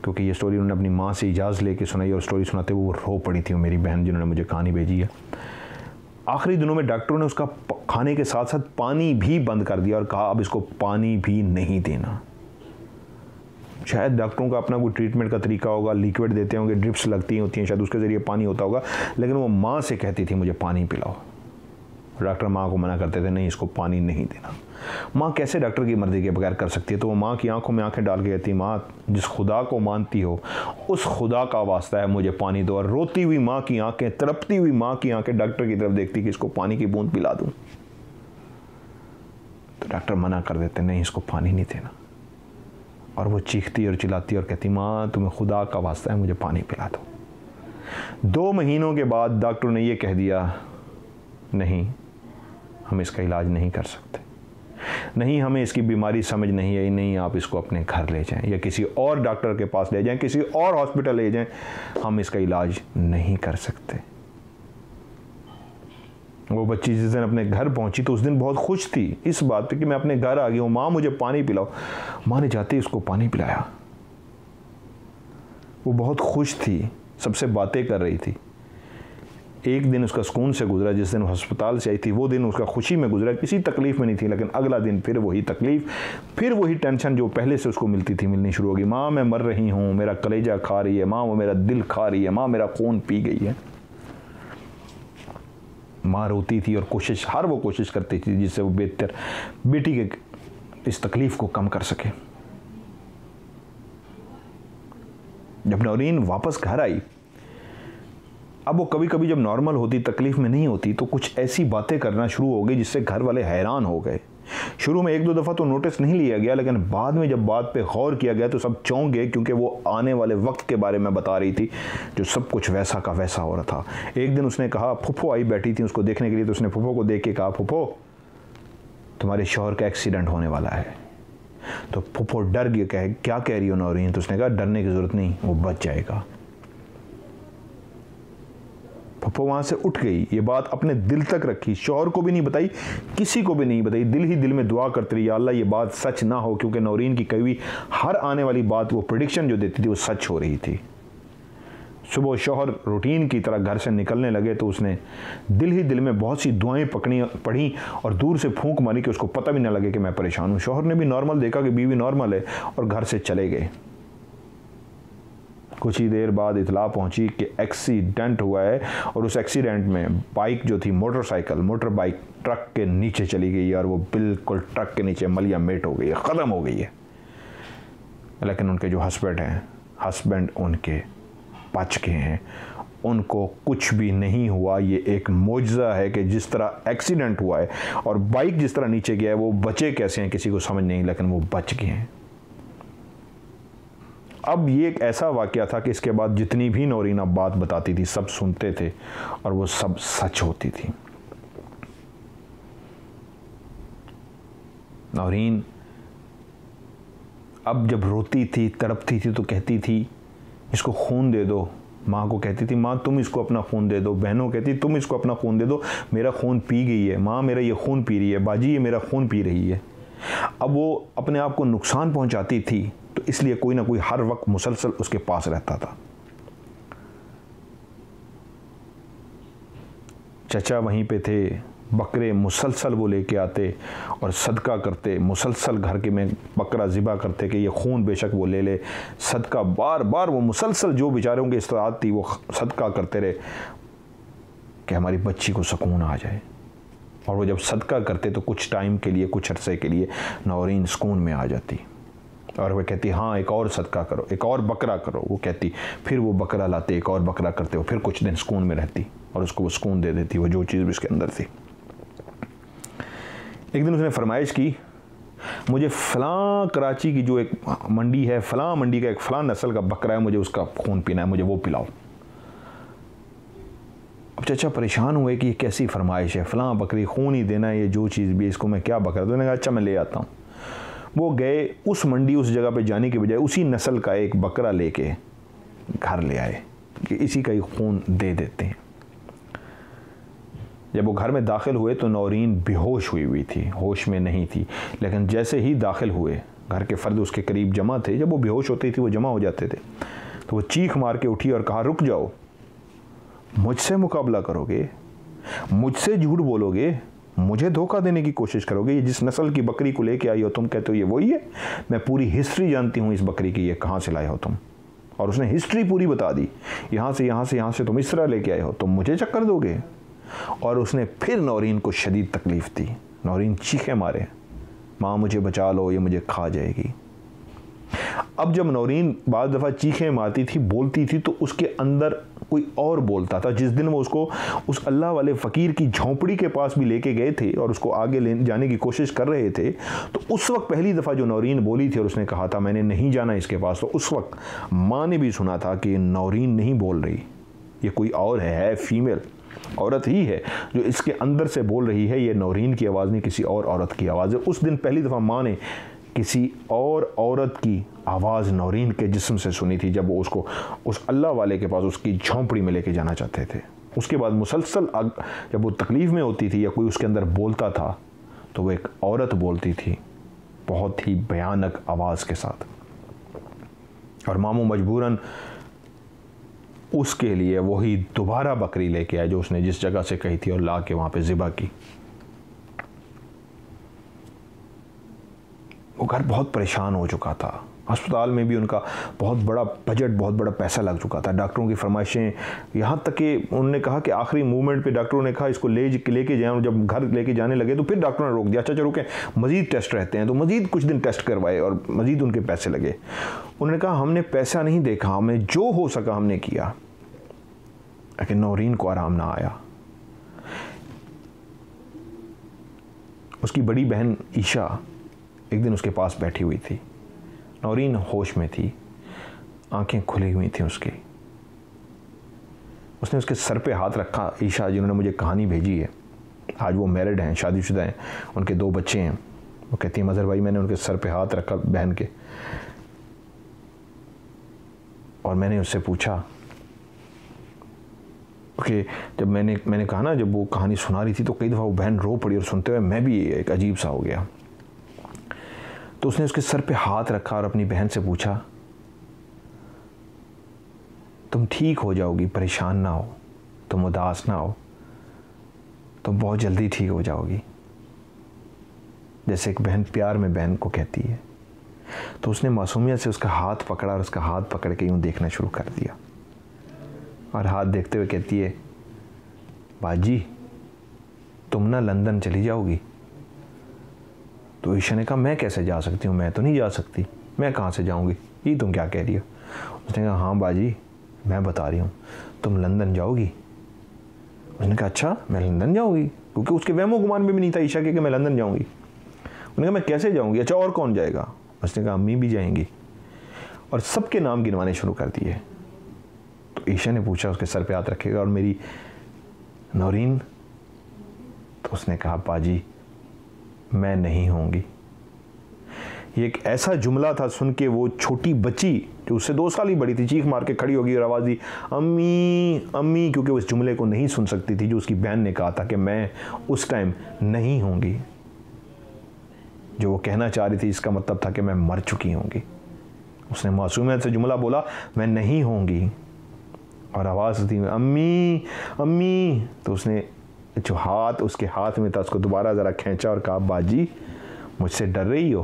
क्योंकि ये स्टोरी उन्होंने अपनी माँ से इजाज़त लेके सुनाई और स्टोरी सुनाते वो रो पड़ी थी, मेरी बहन जिन्होंने मुझे कहानी भेजी है। आखिरी दिनों में डॉक्टरों ने उसका खाने के साथ साथ पानी भी बंद कर दिया और कहा अब इसको पानी भी नहीं देना। शायद डॉक्टरों का अपना कोई ट्रीटमेंट का तरीका होगा, लिक्विड देते होंगे, ड्रिप्स लगती होती हैं, शायद उसके ज़रिए पानी होता होगा, लेकिन वो माँ से कहती थी मुझे पानी पिलाओ। डॉक्टर माँ को मना करते थे, नहीं इसको पानी नहीं देना। माँ कैसे डॉक्टर की मर्ज़ी के बगैर कर सकती है? तो वो माँ की आंखों में आंखें डाल के कहती, माँ जिस खुदा को मानती हो उस खुदा का वास्ता है, मुझे पानी दो। और रोती हुई माँ की आंखें, तड़पती हुई माँ की आंखें डॉक्टर की तरफ देखती कि इसको पानी की बूंद पिला दूँ। तो डॉक्टर मना कर देते, नहीं इसको पानी नहीं देना। और वो चीखती और चिल्लाती और कहती, माँ तुम्हें खुदा का वास्ता है, मुझे पानी पिला दो। 2 महीनों के बाद डॉक्टर ने ये कह दिया, नहीं हम इसका इलाज नहीं कर सकते, नहीं हमें इसकी बीमारी समझ नहीं आई, नहीं आप इसको अपने घर ले जाएं या किसी और डॉक्टर के पास ले जाएं, किसी और हॉस्पिटल ले जाएं, हम इसका इलाज नहीं कर सकते। वो बच्ची जिस दिन अपने घर पहुंची तो उस दिन बहुत खुश थी इस बात पे कि मैं अपने घर आ गई हूँ, माँ मुझे पानी पिलाओ। माँ ने जाते ही उसको पानी पिलाया। वो बहुत खुश थी, सबसे बातें कर रही थी। एक दिन उसका सुकून से गुजरा, जिस दिन अस्पताल से आई थी वो दिन उसका खुशी में गुजरा, किसी तकलीफ़ में नहीं थी। लेकिन अगला दिन फिर वही तकलीफ़, फिर वही टेंशन जो पहले से उसको मिलती थी मिलनी शुरू होगी। माँ मैं मर रही हूँ, मेरा कलेजा खा रही है, माँ वो मेरा दिल खा रही है, माँ मेरा खून पी गई है। माँ रोती थी और हर वो कोशिश करती थी जिससे वो बेहतर बेटी के इस तकलीफ़ को कम कर सके। जब नौरीन वापस घर आई, अब वो कभी कभी जब नॉर्मल होती, तकलीफ़ में नहीं होती, तो कुछ ऐसी बातें करना शुरू हो गई जिससे घर वाले हैरान हो गए। शुरू में 1-2 दफ़ा तो नोटिस नहीं लिया गया, लेकिन बाद में जब बात पे गौर किया गया तो सब चौंक गए, क्योंकि वो आने वाले वक्त के बारे में बता रही थी जो सब कुछ वैसा का वैसा हो रहा था। एक दिन उसने कहा, फुफो आई बैठी थी उसको देखने के लिए, तो उसने फुफो को देख के कहा, फुफो तुम्हारे शौहर का एक्सीडेंट होने वाला है। तो फुफो डर गए, कहे क्या कह रही हो नौरीन? तो उसने कहा डरने की ज़रूरत नहीं, वो बच जाएगा। फुफो वहाँ से उठ गई, ये बात अपने दिल तक रखी, शौहर को भी नहीं बताई, किसी को भी नहीं बताई, दिल ही दिल में दुआ करती रही, या अल्लाह ये बात सच ना हो, क्योंकि नौरीन की कही हुई हर आने वाली बात, वो प्रेडिक्शन जो देती थी वो सच हो रही थी। सुबह शौहर रूटीन की तरह घर से निकलने लगे तो उसने दिल ही दिल में बहुत सी दुआएं पढ़ी और दूर से फूंक मारी कि उसको पता भी ना लगे कि मैं परेशान हूँ। शौहर ने भी नॉर्मल देखा कि बीवी नॉर्मल है और घर से चले गए। कुछ ही देर बाद इतला पहुंची कि एक्सीडेंट हुआ है और उस एक्सीडेंट में बाइक जो थी, मोटर बाइक ट्रक के नीचे चली गई है और वो बिल्कुल ट्रक के नीचे मलिया मेट हो गई है, ख़त्म हो गई है। लेकिन उनके जो हस्बैंड उनके बच गए हैं, उनको कुछ भी नहीं हुआ। ये एक मौजज़ा है कि जिस तरह एक्सीडेंट हुआ है और बाइक जिस तरह नीचे गया है, वो बचे कैसे हैं किसी को समझ नहीं, लेकिन वो बच गए हैं। अब ये एक ऐसा वाक़या था कि इसके बाद जितनी भी नौरीन अब बात बताती थी सब सुनते थे और वो सब सच होती थी। नौरीन अब जब रोती थी, तड़पती थी तो कहती थी इसको खून दे दो। माँ को कहती थी, माँ तुम इसको अपना खून दे दो। बहनों कहती तुम इसको अपना खून दे दो, मेरा खून पी गई है, माँ मेरा ये खून पी रही है, बाजी ये मेरा खून पी रही है। अब वो अपने आप को नुकसान पहुंचाती थी तो इसलिए कोई ना कोई हर वक्त मुसलसल उसके पास रहता था। चचा वहीं पे थे, बकरे मुसलसल वो लेके आते और सदका करते, मुसलसल घर के में बकरा ज़िबा करते कि ये खून बेशक वो ले ले, सदका बार बार वो मुसलसल जो बेचारों की इस्ताअत थी वो सदका करते रहे कि हमारी बच्ची को सुकून आ जाए। और वो जब सदका करते तो कुछ टाइम के लिए, कुछ अरसे के लिए नौरीन सुकून में आ जाती और वह कहती हाँ एक और सदका करो, एक और बकरा करो। वो कहती, फिर वो बकरा लाते, एक और बकरा करते, वो फिर कुछ दिन सुकून में रहती और उसको वो सुकून दे देती वो जो चीज़ भी उसके अंदर थी। एक दिन उसने फरमाइश की, मुझे फ़लाँ कराची की जो एक मंडी है, फ़लाँ मंडी का एक फ़लाँ नस्ल का बकरा है, मुझे उसका खून पीना है, मुझे वो पिलाओ। अब चाचा परेशान हुए कि ये कैसी फरमाइश है, फ़लाँ बकरी खून ही देना है, ये जो चीज़ भी है, इसको मैं क्या बकरा। तो उन्होंने कहा अच्छा मैं ले आता हूँ। वो गए उस मंडी, उस जगह पे जाने के बजाय उसी नस्ल का एक बकरा लेके घर ले आए कि इसी का ही खून दे देते हैं। जब वो घर में दाखिल हुए तो नौरीन बेहोश हुई थी, होश में नहीं थी। लेकिन जैसे ही दाखिल हुए, घर के फ़र्द उसके करीब जमा थे, जब वो बेहोश होती थी वो जमा हो जाते थे, तो वो चीख मार के उठी और कहा रुक जाओ, मुझसे मुकाबला करोगे, मुझसे झूठ बोलोगे, मुझे धोखा देने की कोशिश करोगे। ये जिस नस्ल की बकरी को लेके आई हो तुम कहते हो ये वही है, मैं पूरी हिस्ट्री जानती हूँ इस बकरी की, ये कहाँ से लाए हो तुम। और उसने हिस्ट्री पूरी बता दी, यहाँ से तुम इस तरह लेके आए हो, तुम मुझे चक्कर दोगे। और उसने फिर नौरीन को शदीद तकलीफ़ दी। नौरीन चीखे मारे, माँ मुझे बचा लो, ये मुझे खा जाएगी। अब जब नौरीन बाद दफ़ा चीखें मारती थी, बोलती थी, तो उसके अंदर कोई और बोलता था। जिस दिन वो उसको उस अल्लाह वाले फ़कीर की झोंपड़ी के पास भी लेके गए थे और उसको आगे ले जाने की कोशिश कर रहे थे, तो उस वक्त पहली दफ़ा जो नौरीन बोली थी और उसने कहा था मैंने नहीं जाना इसके पास, तो उस वक्त माँ ने भी सुना था कि नौरीन नहीं बोल रही, ये कोई और है फीमेल औरत ही है जो इसके अंदर से बोल रही है, ये नौरीन की आवाज़ नहीं, किसी और औरत की आवाज़ है। उस दिन पहली दफ़ा माँ ने किसी और औरत की आवाज़ नौरीन के जिस्म से सुनी थी, जब वो उसको उस अल्लाह वाले के पास उसकी झोंपड़ी में लेके जाना चाहते थे। उसके बाद मुसलसल जब वो तकलीफ़ में होती थी या कोई उसके अंदर बोलता था, तो वो एक औरत बोलती थी बहुत ही भयानक आवाज़ के साथ। और मामू मजबूरन उसके लिए वही दोबारा बकरी लेके आए जो उसने जिस जगह से कही थी और ला के वहाँ पे ज़िबा की। वो घर बहुत परेशान हो चुका था, अस्पताल में भी उनका बहुत बड़ा बजट, बहुत बड़ा पैसा लग चुका था, डॉक्टरों की फरमाइशें, यहाँ तक कि उन्होंने कहा कि आखिरी मूवमेंट पे डॉक्टरों ने कहा इसको लेके जाएं। जब घर लेके जाने लगे तो फिर डॉक्टरों ने रोक दिया, अच्छा चलो रुकें, मज़ीद टेस्ट रहते हैं। तो मज़ीद कुछ दिन टेस्ट करवाए और मज़ीद उनके पैसे लगे। उन्होंने कहा हमने पैसा नहीं देखा, हमने जो हो सका हमने किया, लेकिन नौरीन को आराम ना आया। उसकी बड़ी बहन ईशा एक दिन उसके पास बैठी हुई थी। नौरीन होश में थी, आंखें खुली हुई थी उसकी। उसने उसके सर पे हाथ रखा। ईशा जिन्होंने मुझे कहानी भेजी है, आज वो मैरिड हैं, शादीशुदा हैं, उनके 2 बच्चे हैं। वो कहती है मज़हर भाई मैंने उनके सर पे हाथ रखा बहन के, और मैंने उससे पूछा कि जब मैंने कहा ना, जब वो कहानी सुना रही थी तो कई दफ़ा वो बहन रो पड़ी और सुनते हुए मैं भी एक अजीब सा हो गया। तो उसने उसके सर पे हाथ रखा और अपनी बहन से पूछा तुम ठीक हो जाओगी, परेशान ना हो, तुम उदास ना हो, तुम बहुत जल्दी ठीक हो जाओगी, जैसे एक बहन प्यार में बहन को कहती है। तो उसने मासूमियत से उसका हाथ पकड़ा और उसका हाथ पकड़ के यूँ देखना शुरू कर दिया और हाथ देखते हुए कहती है बाजी तुम ना लंदन चली जाओगी। तो ईशा ने कहा मैं कैसे जा सकती हूँ, मैं तो नहीं जा सकती, मैं कहाँ से जाऊँगी, ये तुम क्या कह रही हो। उसने कहा हाँ बाजी मैं बता रही हूँ, तुम लंदन जाओगी। उसने कहा अच्छा मैं लंदन जाऊँगी, क्योंकि उसके वहमो गुमान में भी नहीं था ईशा के कि मैं लंदन जाऊँगी। उन्होंने कहा मैं कैसे जाऊँगी, अच्छा और कौन जाएगा। उसने कहा अम्मी भी जाएंगी, और सबके नाम गिनवाने शुरू कर दिए। तो ईशा ने पूछा उसके सर पे हाथ रखेगा और मेरी नौरीन। तो उसने कहा बाजी मैं नहीं होंगी। ये एक ऐसा जुमला था, सुन के वो छोटी बच्ची जो उससे 2 साल ही बड़ी थी चीख मार के खड़ी होगी और आवाज़ दी अम्मी अम्मी, क्योंकि वो इस जुमले को नहीं सुन सकती थी जो उसकी बहन ने कहा था कि मैं उस टाइम नहीं होंगी। जो वो कहना चाह रही थी इसका मतलब था कि मैं मर चुकी होंगी। उसने मासूमियत से जुमला बोला मैं नहीं होंगी, और आवाज़ दी अम्मी अम्मी। तो उसने जो हाथ उसके हाथ में था उसको दोबारा ज़रा खींचा और कहा बाजी मुझसे डर रही हो,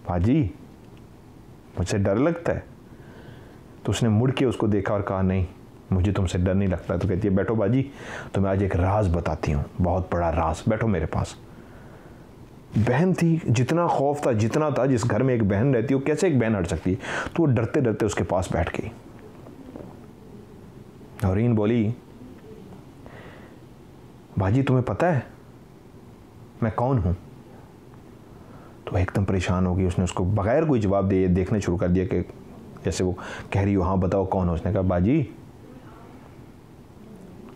बाजी मुझसे डर लगता है। तो उसने मुड़ के उसको देखा और कहा नहीं मुझे तुमसे डर नहीं लगता। तो कहती है बैठो बाजी, तो मैं आज एक राज बताती हूँ, बहुत बड़ा राज, बैठो मेरे पास। बहन थी, जितना खौफ था, जितना था, जिस घर में एक बहन रहती है, कैसे एक बहन हट सकती है, तो वो डरते डरते उसके पास बैठ गई। नौरीन बोली बाजी तुम्हें पता है मैं कौन हूं? तो एकदम परेशान हो गई। उसने उसको बगैर कोई जवाब दिए देखने शुरू कर दिया कि जैसे वो कह रही हो हाँ बताओ कौन हो। उसने कहा बाजी,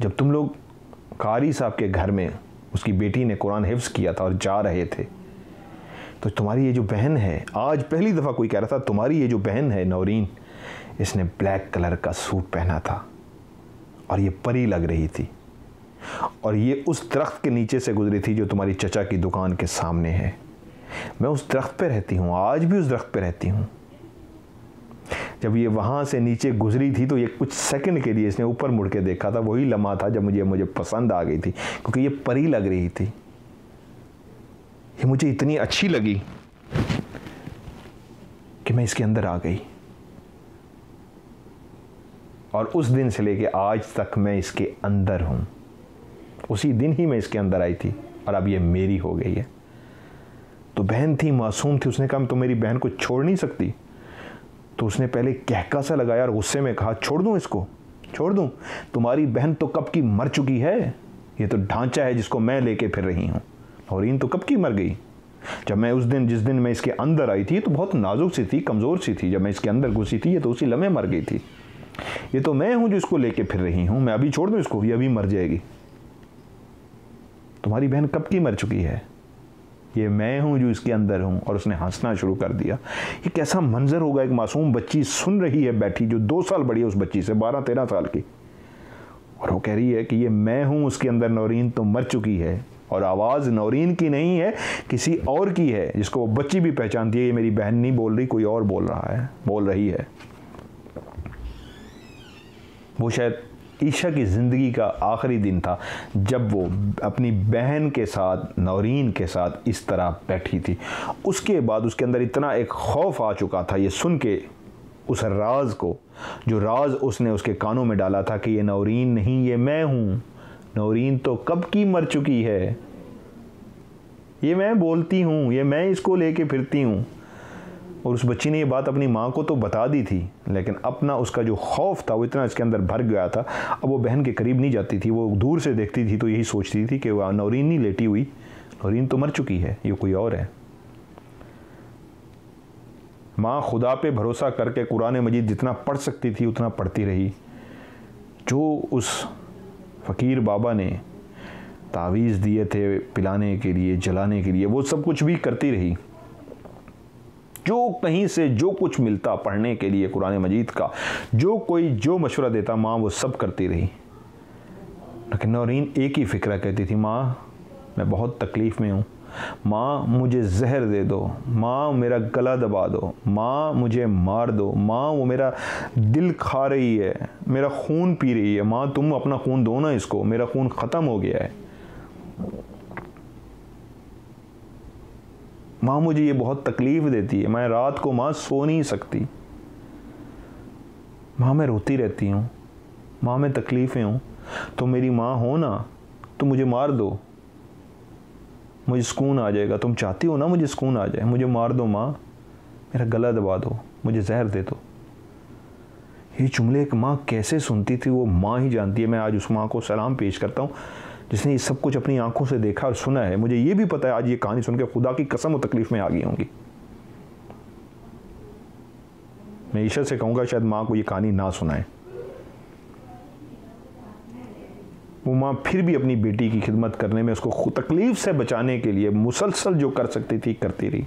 जब तुम लोग कारी साहब के घर में उसकी बेटी ने कुरान हिफ्ज किया था और जा रहे थे, तो तुम्हारी ये जो बहन है, आज पहली दफ़ा कोई कह रहा था तुम्हारी ये जो बहन है नौरीन, इसने ब्लैक कलर का सूट पहना था और ये परी लग रही थी, और ये उस दरख्त के नीचे से गुजरी थी जो तुम्हारी चचा की दुकान के सामने है। मैं उस दरख्त पे रहती हूँ, आज भी उस दरख्त पे रहती हूँ। जब ये वहाँ से नीचे गुजरी थी तो ये कुछ सेकंड के लिए इसने ऊपर मुड़ के देखा था। वही लम्हा था जब मुझे पसंद आ गई थी, क्योंकि ये परी लग रही थी। ये मुझे इतनी अच्छी लगी कि मैं इसके अंदर आ गई, और उस दिन से लेके आज तक मैं इसके अंदर हूँ। उसी दिन ही मैं इसके अंदर आई थी और अब ये मेरी हो गई है। तो बहन थी, मासूम थी, उसने कहा मैं तो मेरी बहन को छोड़ नहीं सकती। तो उसने पहले कहका सा लगाया और गुस्से में कहा छोड़ दूं इसको, छोड़ दूं? तुम्हारी बहन तो कब की मर चुकी है, ये तो ढांचा है जिसको मैं लेके फिर रही हूँ। नौरीन तो कब की मर गई। जब मैं जिस दिन मैं इसके अंदर आई थी तो बहुत नाजुक सी थी, कमज़ोर सी थी। जब मैं इसके अंदर घुसी थी ये तो उसी लम्हे मर गई थी। ये तो मैं हूँ जो इसको लेके फिर रही हूँ। मैं अभी छोड़ दूँ इसको, ये अभी मर जाएगी। तुम्हारी बहन कब की मर चुकी है, ये मैं हूं जो इसके अंदर हूं। और उसने हंसना शुरू कर दिया। ये कैसा मंजर होगा, एक मासूम बच्ची सुन रही है बैठी, जो 2 साल बड़ी है उस बच्ची से, 12-13 साल की, और वो कह रही है कि ये मैं हूं उसके अंदर, नौरीन तो मर चुकी है। और आवाज़ नौरीन की नहीं है, किसी और की है, जिसको वो बच्ची भी पहचानती है। ये मेरी बहन नहीं बोल रही, कोई और बोल रही है। वो शायद ईशा की ज़िंदगी का आखिरी दिन था जब वो अपनी बहन के साथ, नौरीन के साथ इस तरह बैठी थी। उसके बाद उसके अंदर इतना एक खौफ आ चुका था ये सुन के उस राज को, जो राज उसने उसके कानों में डाला था कि ये नौरीन नहीं, ये मैं हूँ। नौरीन तो कब की मर चुकी है, ये मैं बोलती हूँ, ये मैं इसको लेके फिरती हूँ। और उस बच्ची ने ये बात अपनी माँ को तो बता दी थी, लेकिन अपना उसका जो खौफ था वो इतना इसके अंदर भर गया था। अब वो बहन के करीब नहीं जाती थी, वो दूर से देखती थी तो यही सोचती थी कि वह नौरीन नहीं लेटी हुई, नौरीन तो मर चुकी है, ये कोई और है। माँ खुदा पे भरोसा करके कुरान मजीद जितना पढ़ सकती थी उतना पढ़ती रही। जो उस फ़कीर बाबा ने तावीज़ दिए थे पिलाने के लिए, जलाने के लिए, वो सब कुछ भी करती रही। जो कहीं से जो कुछ मिलता पढ़ने के लिए कुरान मजीद का, जो कोई जो मशवरा देता, माँ वो सब करती रही। लेकिन नौरीन एक ही फ़िक्र कहती थी, माँ मैं बहुत तकलीफ़ में हूँ, माँ मुझे जहर दे दो, माँ मेरा गला दबा दो, माँ मुझे मार दो, माँ वो मेरा दिल खा रही है, मेरा खून पी रही है, माँ तुम अपना खून दो ना इसको, मेरा खून ख़त्म हो गया है। माँ मुझे ये बहुत तकलीफ़ देती है, मैं रात को माँ सो नहीं सकती, माँ मैं रोती रहती हूँ, माँ मैं तकलीफ़ में हूँ। तो मेरी माँ हो ना, तो मुझे मार दो, मुझे सुकून आ जाएगा। तुम चाहती हो ना मुझे सुकून आ जाए, मुझे मार दो माँ, मेरा गला दबा दो, मुझे जहर दे दो। ये जुमले एक माँ कैसे सुनती थी वो माँ ही जानती है। मैं आज उस माँ को सलाम पेश करता हूँ जिसने ये सब कुछ अपनी आंखों से देखा और सुना है। मुझे ये भी पता है आज ये कहानी सुन के खुदा की कसम वो तकलीफ में आ गई होंगी। मैं ईश्वर से कहूँगा शायद माँ को ये कहानी ना सुनाए। वो माँ फिर भी अपनी बेटी की खिदमत करने में, उसको तकलीफ से बचाने के लिए मुसलसल जो कर सकती थी करती रही।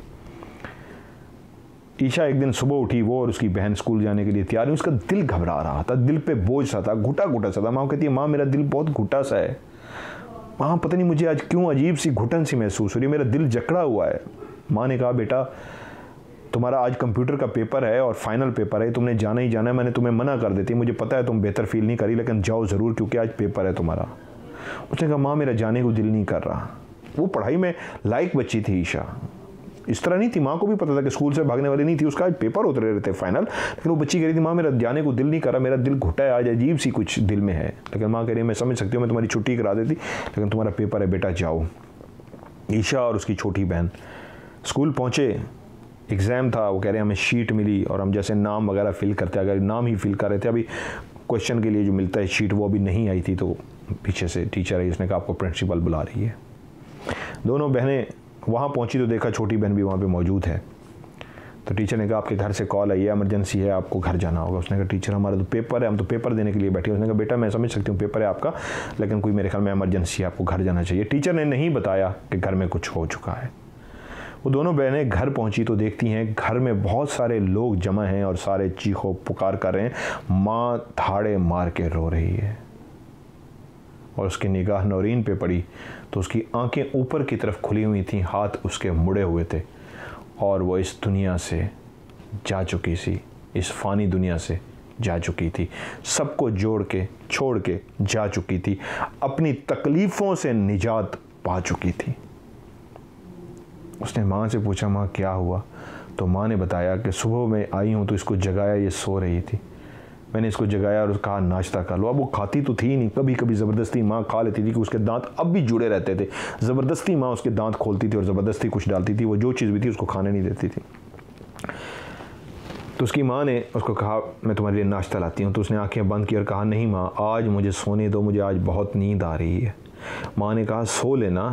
ईशा एक दिन सुबह उठी, वो और उसकी बहन स्कूल जाने के लिए तैयार हुई। उसका दिल घबरा रहा था, दिल पे बोझ सा था, घुटा घुटा सा था। माँ कहती है माँ मेरा दिल बहुत घुटा सा है, माँ पता नहीं मुझे आज क्यों अजीब सी घुटन सी महसूस हो रही है, मेरा दिल जकड़ा हुआ है। माँ ने कहा बेटा तुम्हारा आज कंप्यूटर का पेपर है और फाइनल पेपर है, तुमने जाना ही जाना है। मैंने तुम्हें मना कर देती, मुझे पता है तुम बेहतर फील नहीं करी, लेकिन जाओ ज़रूर क्योंकि आज पेपर है तुम्हारा। उसने कहा माँ मेरा जाने को दिल नहीं कर रहा। वो पढ़ाई में लायक बच्ची थी ईशा, इस तरह नहीं थी, माँ को भी पता था कि स्कूल से भागने वाली नहीं थी, उसका आज पेपर उतर रहे थे फाइनल, लेकिन वो बच्ची कह रही थी माँ मेरा जाने को दिल नहीं कर रहा, मेरा दिल घुटा है आज, अजीब सी कुछ दिल में है। लेकिन माँ कह रही है मैं समझ सकती हूँ, मैं तुम्हारी छुट्टी करा देती, लेकिन तुम्हारा पेपर है बेटा, जाओ। ईशा और उसकी छोटी बहन स्कूल पहुँचे, एग्ज़ाम था, वो कह रहे हैं हमें शीट मिली और हम जैसे नाम वगैरह फिल करते, अगर नाम ही फिल कर रहे थे, अभी क्वेश्चन के लिए जो मिलता है शीट वो अभी नहीं आई थी, तो पीछे से टीचर आई, उसने कहा आपको प्रिंसिपल बुला रही है। दोनों बहनें वहाँ पहुँची तो देखा छोटी बहन भी वहाँ पे मौजूद है। तो टीचर ने कहा आपके घर से कॉल आई है, इमरजेंसी है, आपको घर जाना होगा। उसने कहा टीचर हमारा तो पेपर है, हम तो पेपर देने के लिए बैठे। उसने कहा बेटा मैं समझ सकती हूँ पेपर है आपका, लेकिन कोई मेरे ख्याल में इमरजेंसी है, आपको घर जाना चाहिए। टीचर ने नहीं बताया कि घर में कुछ हो चुका है। वो दोनों बहनें घर पहुंची तो देखती हैं घर में बहुत सारे लोग जमा हैं और सारे चीखो पुकार कर रहे हैं। माँ धाड़े मार के रो रही है और उसकी निगाह नौरीन पे पड़ी तो उसकी आंखें ऊपर की तरफ खुली हुई थीं, हाथ उसके मुड़े हुए थे और वो इस दुनिया से जा चुकी सी, इस फ़ानी दुनिया से जा चुकी थी, सबको जोड़ के छोड़ के जा चुकी थी, अपनी तकलीफ़ों से निजात पा चुकी थी। उसने माँ से पूछा माँ क्या हुआ? तो माँ ने बताया कि सुबह मैं आई हूँ तो इसको जगाया, ये सो रही थी, मैंने इसको जगाया और कहा नाश्ता खा लो। अब वो खाती तो थी नहीं, कभी कभी ज़बरदस्ती माँ खा लेती थी कि उसके दांत अब भी जुड़े रहते थे, ज़बरदस्ती माँ उसके दांत खोलती थी और ज़बरदस्ती कुछ डालती थी, वो जो चीज़ भी थी उसको खाने नहीं देती थी। तो उसकी माँ ने उसको कहा मैं तुम्हारे लिए नाश्ता लाती हूँ। तो उसने आंखें बंद की और कहा नहीं माँ आज मुझे सोने दो, मुझे आज बहुत नींद आ रही है। माँ ने कहा सो लेना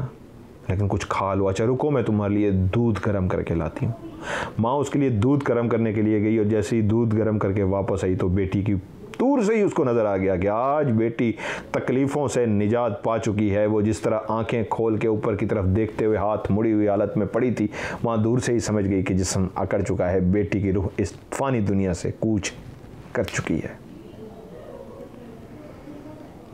लेकिन कुछ खा लो। अच्छा रुको मैं तुम्हारे लिए दूध गर्म करके लाती हूँ। माँ उसके लिए दूध गर्म करने के लिए गई और जैसे ही दूध गर्म करके वापस आई तो बेटी की दूर से ही उसको नज़र आ गया कि आज बेटी तकलीफ़ों से निजात पा चुकी है। वो जिस तरह आंखें खोल के ऊपर की तरफ देखते हुए हाथ मुड़ी हुई हालत में पड़ी थी, माँ दूर से ही समझ गई कि जिस्म अकड़ चुका है, बेटी की रूह इस फ़ानी दुनिया से कूच कर चुकी है।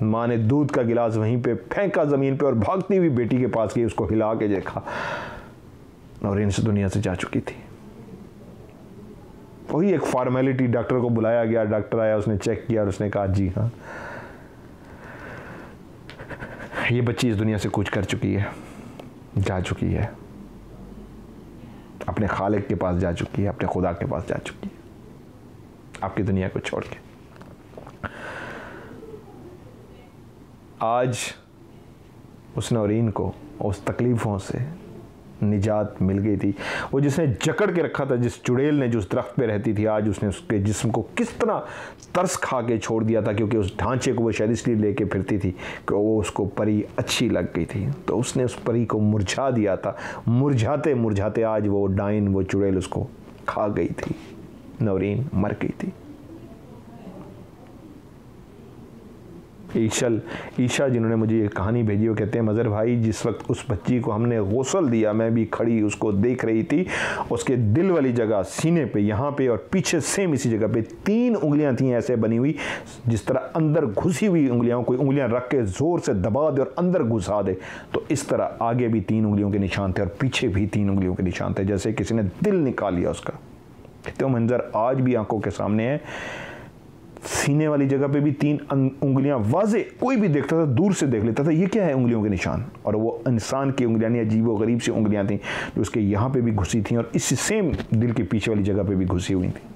माँ ने दूध का गिलास वहीं पे फेंका ज़मीन पे और भागती हुई बेटी के पास गई, उसको हिला के देखा और इस दुनिया से जा चुकी थी। वही एक फॉर्मेलिटी, डॉक्टर को बुलाया गया, डॉक्टर आया, उसने चेक किया और उसने कहा जी हाँ ये बच्ची इस दुनिया से कूच कर चुकी है, जा चुकी है, अपने खालिक के पास जा चुकी है, अपने खुदा के पास जा चुकी है, आपकी दुनिया को छोड़ के। आज उस नौरीन को उस तकलीफ़ों से निजात मिल गई थी। वो जिसने जकड़ के रखा था, जिस चुड़ैल ने जो उस दरख्त पे रहती थी, आज उसने उसके जिस्म को किस तरह तरस खा के छोड़ दिया था, क्योंकि उस ढांचे को वो शायद इसलिए लेके फिरती थी कि वो उसको परी अच्छी लग गई थी, तो उसने उस परी को मुरझा दिया था। मुरझाते मुरझाते आज वो डाइन, वो चुड़ैल उसको खा गई थी, नौरीन मर गई थी। ईशा जिन्होंने मुझे ये कहानी भेजी, वो कहते हैं मज़र भाई जिस वक्त उस बच्ची को हमने गौसल दिया, मैं भी खड़ी उसको देख रही थी, उसके दिल वाली जगह सीने पे, यहाँ पे और पीछे सेम इसी जगह पे 3 उंगलियां थीं ऐसे बनी हुई, जिस तरह अंदर घुसी हुई उंगलियां, कोई उंगलियां रख के ज़ोर से दबा दे और अंदर घुसा दे, तो इस तरह आगे भी 3 उंगलियों के निशान थे और पीछे भी 3 उंगलियों के निशान थे, जैसे किसी ने दिल निकाल लिया उसका। तो मंजर आज भी आंखों के सामने है। सीने वाली जगह पे भी 3 उंगलियां वाजे, कोई भी देखता था दूर से देख लेता था ये क्या है, उंगलियों के निशान। और वो इंसान की उंगलियां नहीं, अजीब व गरीब सी उंगलियां थीं जो उसके यहाँ पे भी घुसी थीं और इस सेम दिल के पीछे वाली जगह पे भी घुसी हुई थी।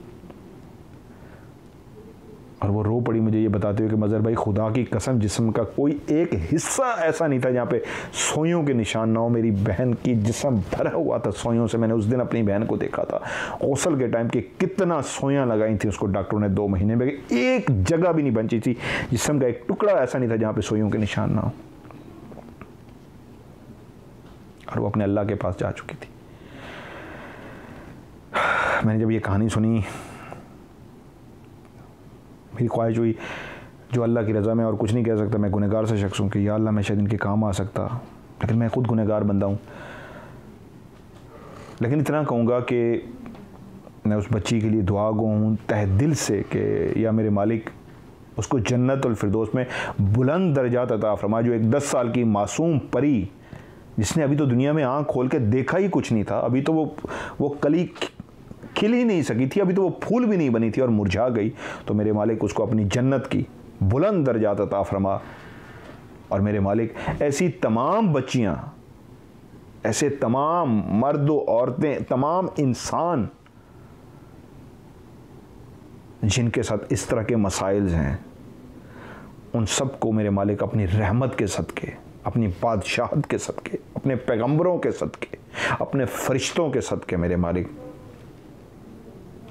और वो रो पड़ी मुझे ये बताते हुए कि मज़र भाई खुदा की कसम जिस्म का कोई एक हिस्सा ऐसा नहीं था जहाँ पे सोयों के निशान ना हो। मेरी बहन की जिस्म भरा हुआ था सोयों से। मैंने उस दिन अपनी बहन को देखा था गौसल के टाइम के कितना सोयां लगाई थी उसको डॉक्टरों ने 2 महीने में, एक जगह भी नहीं बची थी, जिस्म का एक टुकड़ा ऐसा नहीं था जहाँ पे सोयों के निशान ना हो। और वो अपने अल्लाह के पास जा चुकी थी। मैंने जब ये कहानी सुनी मेरी ख्वाहिश हुई जो अल्लाह की रज़ा में, और कुछ नहीं कह सकता, मैं गुनहगार से शख्स हूँ कि या अल्लाह मैं शायद इनके काम आ सकता, लेकिन मैं खुद गुनहगार बंदा हूँ। लेकिन इतना कहूँगा कि मैं उस बच्ची के लिए दुआ गो हूँ तहे दिल से कि या मेरे मालिक उसको जन्नतुल फिरदौस में बुलंद दर्जात अता फरमा। जो एक 10 साल की मासूम परी जिसने अभी तो दुनिया में आँख खोल के देखा ही कुछ नहीं था, अभी तो वो कली खिल ही नहीं सकी थी, अभी तो वो फूल भी नहीं बनी थी और मुरझा गई, तो मेरे मालिक उसको अपनी जन्नत की बुलंद दर्जात अता फरमा। और मेरे मालिक ऐसी तमाम बच्चियाँ ऐसे तमाम मर्द औरतें, तमाम इंसान जिनके साथ इस तरह के मसाइल हैं, उन सब को मेरे मालिक अपनी रहमत के सदके, अपनी बादशाहत के सदके, अपने पैगंबरों के सदके, अपने फरिश्तों के सदके मेरे मालिक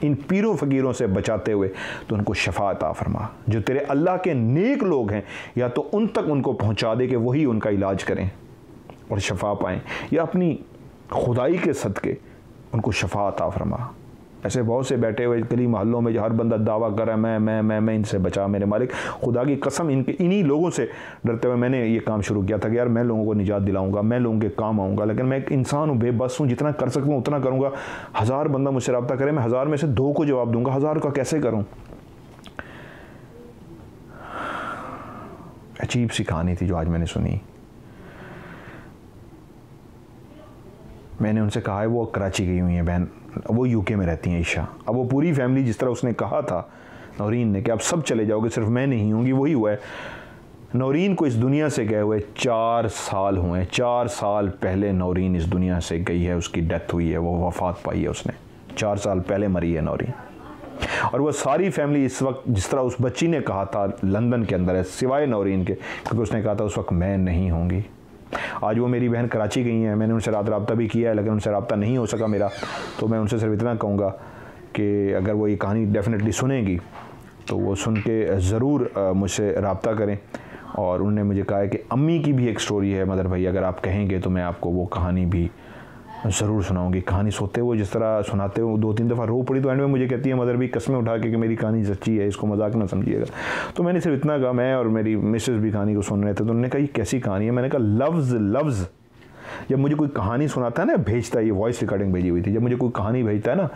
इन पीरों फ़कीरों से बचाते हुए तो उनको शफा अता फरमा। जो तेरे अल्लाह के नेक लोग हैं, या तो उन तक उनको पहुंचा दे कि वही उनका इलाज करें और शफा पाएँ, या अपनी खुदाई के सदके उनको शफा अता फरमा। ऐसे बहुत से बैठे हुए गली मोहल्लों में जो हर बंदा दावा कर रहा है मैं इनसे बचा मेरे मालिक। खुदा की कसम इन्हीं लोगों से डरते हुए मैंने ये काम शुरू किया था कि यार मैं लोगों को निजात दिलाऊंगा, मैं लोगों के काम आऊँगा, लेकिन मैं एक इंसान हूँ, बेबस हूँ, जितना कर सकूँ उतना करूँगा। 1000 बंदा मुझसे रब्ता करे, मैं 1000 में से 2 को जवाब दूँगा, 1000 का कैसे करूँ। अजीब सी कहानी थी जो आज मैंने सुनी। मैंने उनसे कहा है वो कराची गई हुई हैं बहन, वो यूके में रहती हैं ईशा। अब वो पूरी फैमिली जिस तरह उसने कहा था नौरीन ने कि आप सब चले जाओगे, सिर्फ मैं नहीं होंगी, वही हुआ है। नौरीन को इस दुनिया से गए हुए 4 साल हुए हैं। 4 साल पहले नौरीन इस दुनिया से गई है, उसकी डेथ हुई है, वो वफ़ात पाई है उसने। 4 साल पहले मरी है नौरीन। और वो सारी फैमिली इस वक्त जिस तरह उस बच्ची ने कहा था लंदन के अंदर है, सिवाय नौरीन के, क्योंकि उसने कहा था उस वक्त मैं नहीं होंगी। आज वो मेरी बहन कराची गई हैं, मैंने उनसे रात रब्ता भी किया है, लेकिन उनसे रब्ता नहीं हो सका मेरा। तो मैं उनसे सिर्फ इतना कहूँगा कि अगर वो ये कहानी डेफिनेटली सुनेगी तो वो सुन के ज़रूर मुझसे रब्ता करें। और उन्होंने मुझे कहा है कि अम्मी की भी एक स्टोरी है मदर भाई, अगर आप कहेंगे तो मैं आपको वो कहानी भी ज़रूर सुनाऊंगी। कहानी सोते हुए जिस तरह सुनाते हो 2-3 दफ़ा रो पड़ी, तो एंड में मुझे कहती है मदर भी कसमें उठा के कि मेरी कहानी सच्ची है, इसको मजाक ना समझिएगा। तो मैंने सिर्फ इतना कहा, मैं और मेरी मिसेस भी कहानी को सुन रहे थे, तो उन्होंने कहा ये कैसी कहानी है। मैंने कहा लफ्ज़ जब मुझे कोई कहानी सुनाता है ना, भेजता है, ये वॉइस रिकॉर्डिंग भेजी हुई थी, जब मुझे कोई कहानी भेजता है ना,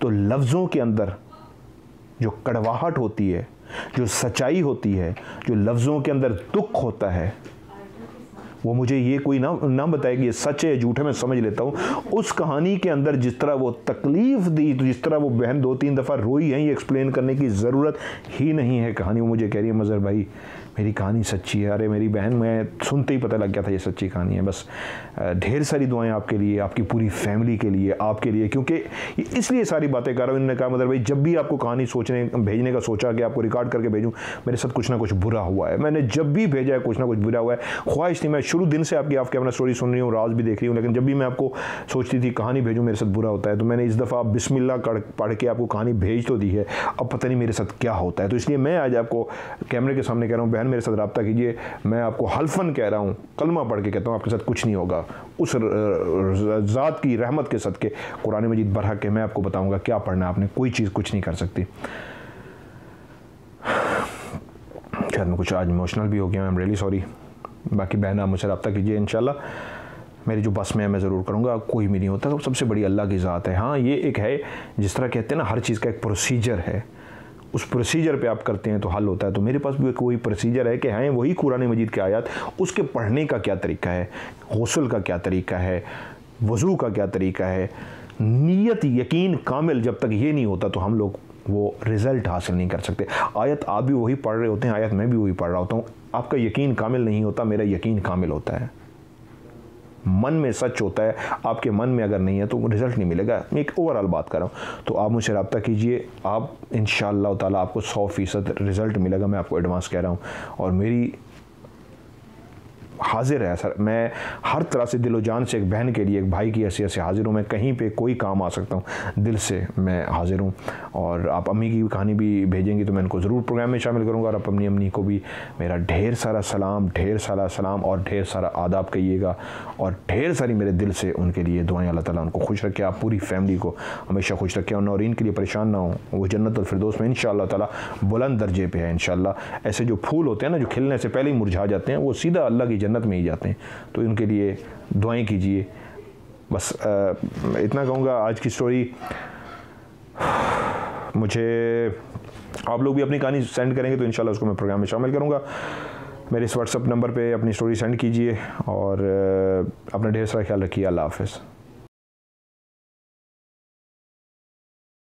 तो लफ्ज़ों के अंदर जो कड़वाहट होती है, जो सच्चाई होती है, जो लफ्ज़ों के अंदर दुख होता है, वो मुझे ये कोई ना बताए कि ये सच है झूठ है, मैं समझ लेता हूँ। उस कहानी के अंदर जिस तरह वो तकलीफ़ दी, तो जिस तरह वो बहन 2-3 दफ़ा रोई है, ये एक्सप्लेन करने की ज़रूरत ही नहीं है। कहानी वो मुझे कह रही है मज़हर भाई मेरी कहानी सच्ची है। अरे मेरी बहन, मैं सुनते ही पता लग गया था ये सच्ची कहानी है। बस ढेर सारी दुआएं आपके लिए, आपकी पूरी फैमिली के लिए, आपके लिए, क्योंकि इसलिए सारी बातें कर रहा हूँ। इन्होंने कहा मदर भाई जब भी आपको कहानी भेजने का सोचा कि आपको रिकॉर्ड करके भेजूँ, मेरे साथ कुछ ना कुछ बुरा हुआ है। मैंने जब भी भेजा है कुछ ना कुछ बुरा हुआ है। ख्वाहिश थी, मैं शुरू दिन से आपकी ऑफ कैमरा स्टोरी सुन रही हूँ, राज भी देख रही हूँ, लेकिन जब भी मैं आपको सोचती थी कहानी भेजूँ मेरे साथ बुरा होता है, तो मैंने इस दफ़ा बिस्मिल्लाह पढ़ के आपको कहानी भेज तो दी है, अब पता नहीं मेरे साथ क्या होता है। तो इसलिए मैं आज आपको कैमरे के सामने कह रहा हूँ, बहन मेरे साथ रब्ता कीजिए। मैं आपको हल्फन कह रहा हूँ, कलमा पढ़ के कहता हूँ आपके साथ कुछ नहीं होगा। उस ज़ात की रहमत के सदके कुरान मजीद बरहक के मैं आपको बताऊंगा क्या पढ़ना है आपने, कोई चीज़ कुछ नहीं कर सकती। शायद मैं कुछ आज इमोशनल भी हो गया, आई एम रियली सॉरी। बाकी बहन आप मुझसे रब्ता कीजिए, इंशाल्लाह मेरी जो बस में है मैं ज़रूर करूँगा। कोई भी नहीं होता, तो सबसे बड़ी अल्लाह की ज़ात है। हाँ ये एक है, जिस तरह कहते हैं ना हर चीज़ का एक प्रोसीजर है, उस प्रोसीजर पे आप करते हैं तो हल होता है। तो मेरे पास भी कोई प्रोसीजर है कि हाँ वही कुरान मजीद के आयत, उसके पढ़ने का क्या तरीका है, गुस्ल का क्या तरीका है, वज़ू का क्या तरीका है, नीयत यकीन कामिल जब तक ये नहीं होता तो हम लोग वो रिज़ल्ट हासिल नहीं कर सकते। आयत आप भी वही पढ़ रहे होते हैं, आयत मैं भी वही पढ़ रहा होता हूँ, आपका यकीन कामिल नहीं होता, मेरा यकीन कामिल होता है। मन में सच होता है, आपके मन में अगर नहीं है तो रिज़ल्ट नहीं मिलेगा। मैं एक ओवरऑल बात कर रहा हूँ। तो आप मुझसे रब्ता कीजिए, आप इंशाअल्लाह ताला आपको 100% रिज़ल्ट मिलेगा, मैं आपको एडवांस कह रहा हूँ। और मेरी हाजिर है सर, मैं हर तरह से दिलो जान से एक बहन के लिए, एक भाई की हैसियत से हाजिर हूँ। मैं कहीं पे कोई काम आ सकता हूँ, दिल से मैं हाजिर हूँ। और आप अम्मी की कहानी भी भेजेंगी तो मैं उनको ज़रूर प्रोग्राम में शामिल करूँगा। और आप अपनी अम्मी को भी मेरा ढेर सारा सलाम और ढेर सारा आदाब कहिएगा, और ढेर सारी मेरे दिल से उनके लिए दुआएं। अल्लाह ताला उनको खुश रखे, आप पूरी फैमिली को हमेशा खुश रखे, और नौरीन के लिए परेशान ना हो। वो जन्नतुल फिरदौस में इंशाअल्लाह ताला बुलंद दर्जे पे है इंशाअल्लाह। ऐसे जो फूल होते हैं ना, जो खिलने से पहले ही मुरझा जाते हैं, वो सीधा अल्लाह की जन्नत में ही जाते हैं। तो इनके लिए दुआएं कीजिए। बस इतना कहूँगा। आज की स्टोरी मुझे आप लोग भी अपनी कहानी सेंड करेंगे तो इंशाल्लाह उसको मैं प्रोग्राम में शामिल करूँगा। मेरे इस व्हाट्सएप नंबर पे अपनी स्टोरी सेंड कीजिए, और अपना ढेर सारा ख्याल रखिए। अल्लाह हाफ़िज़।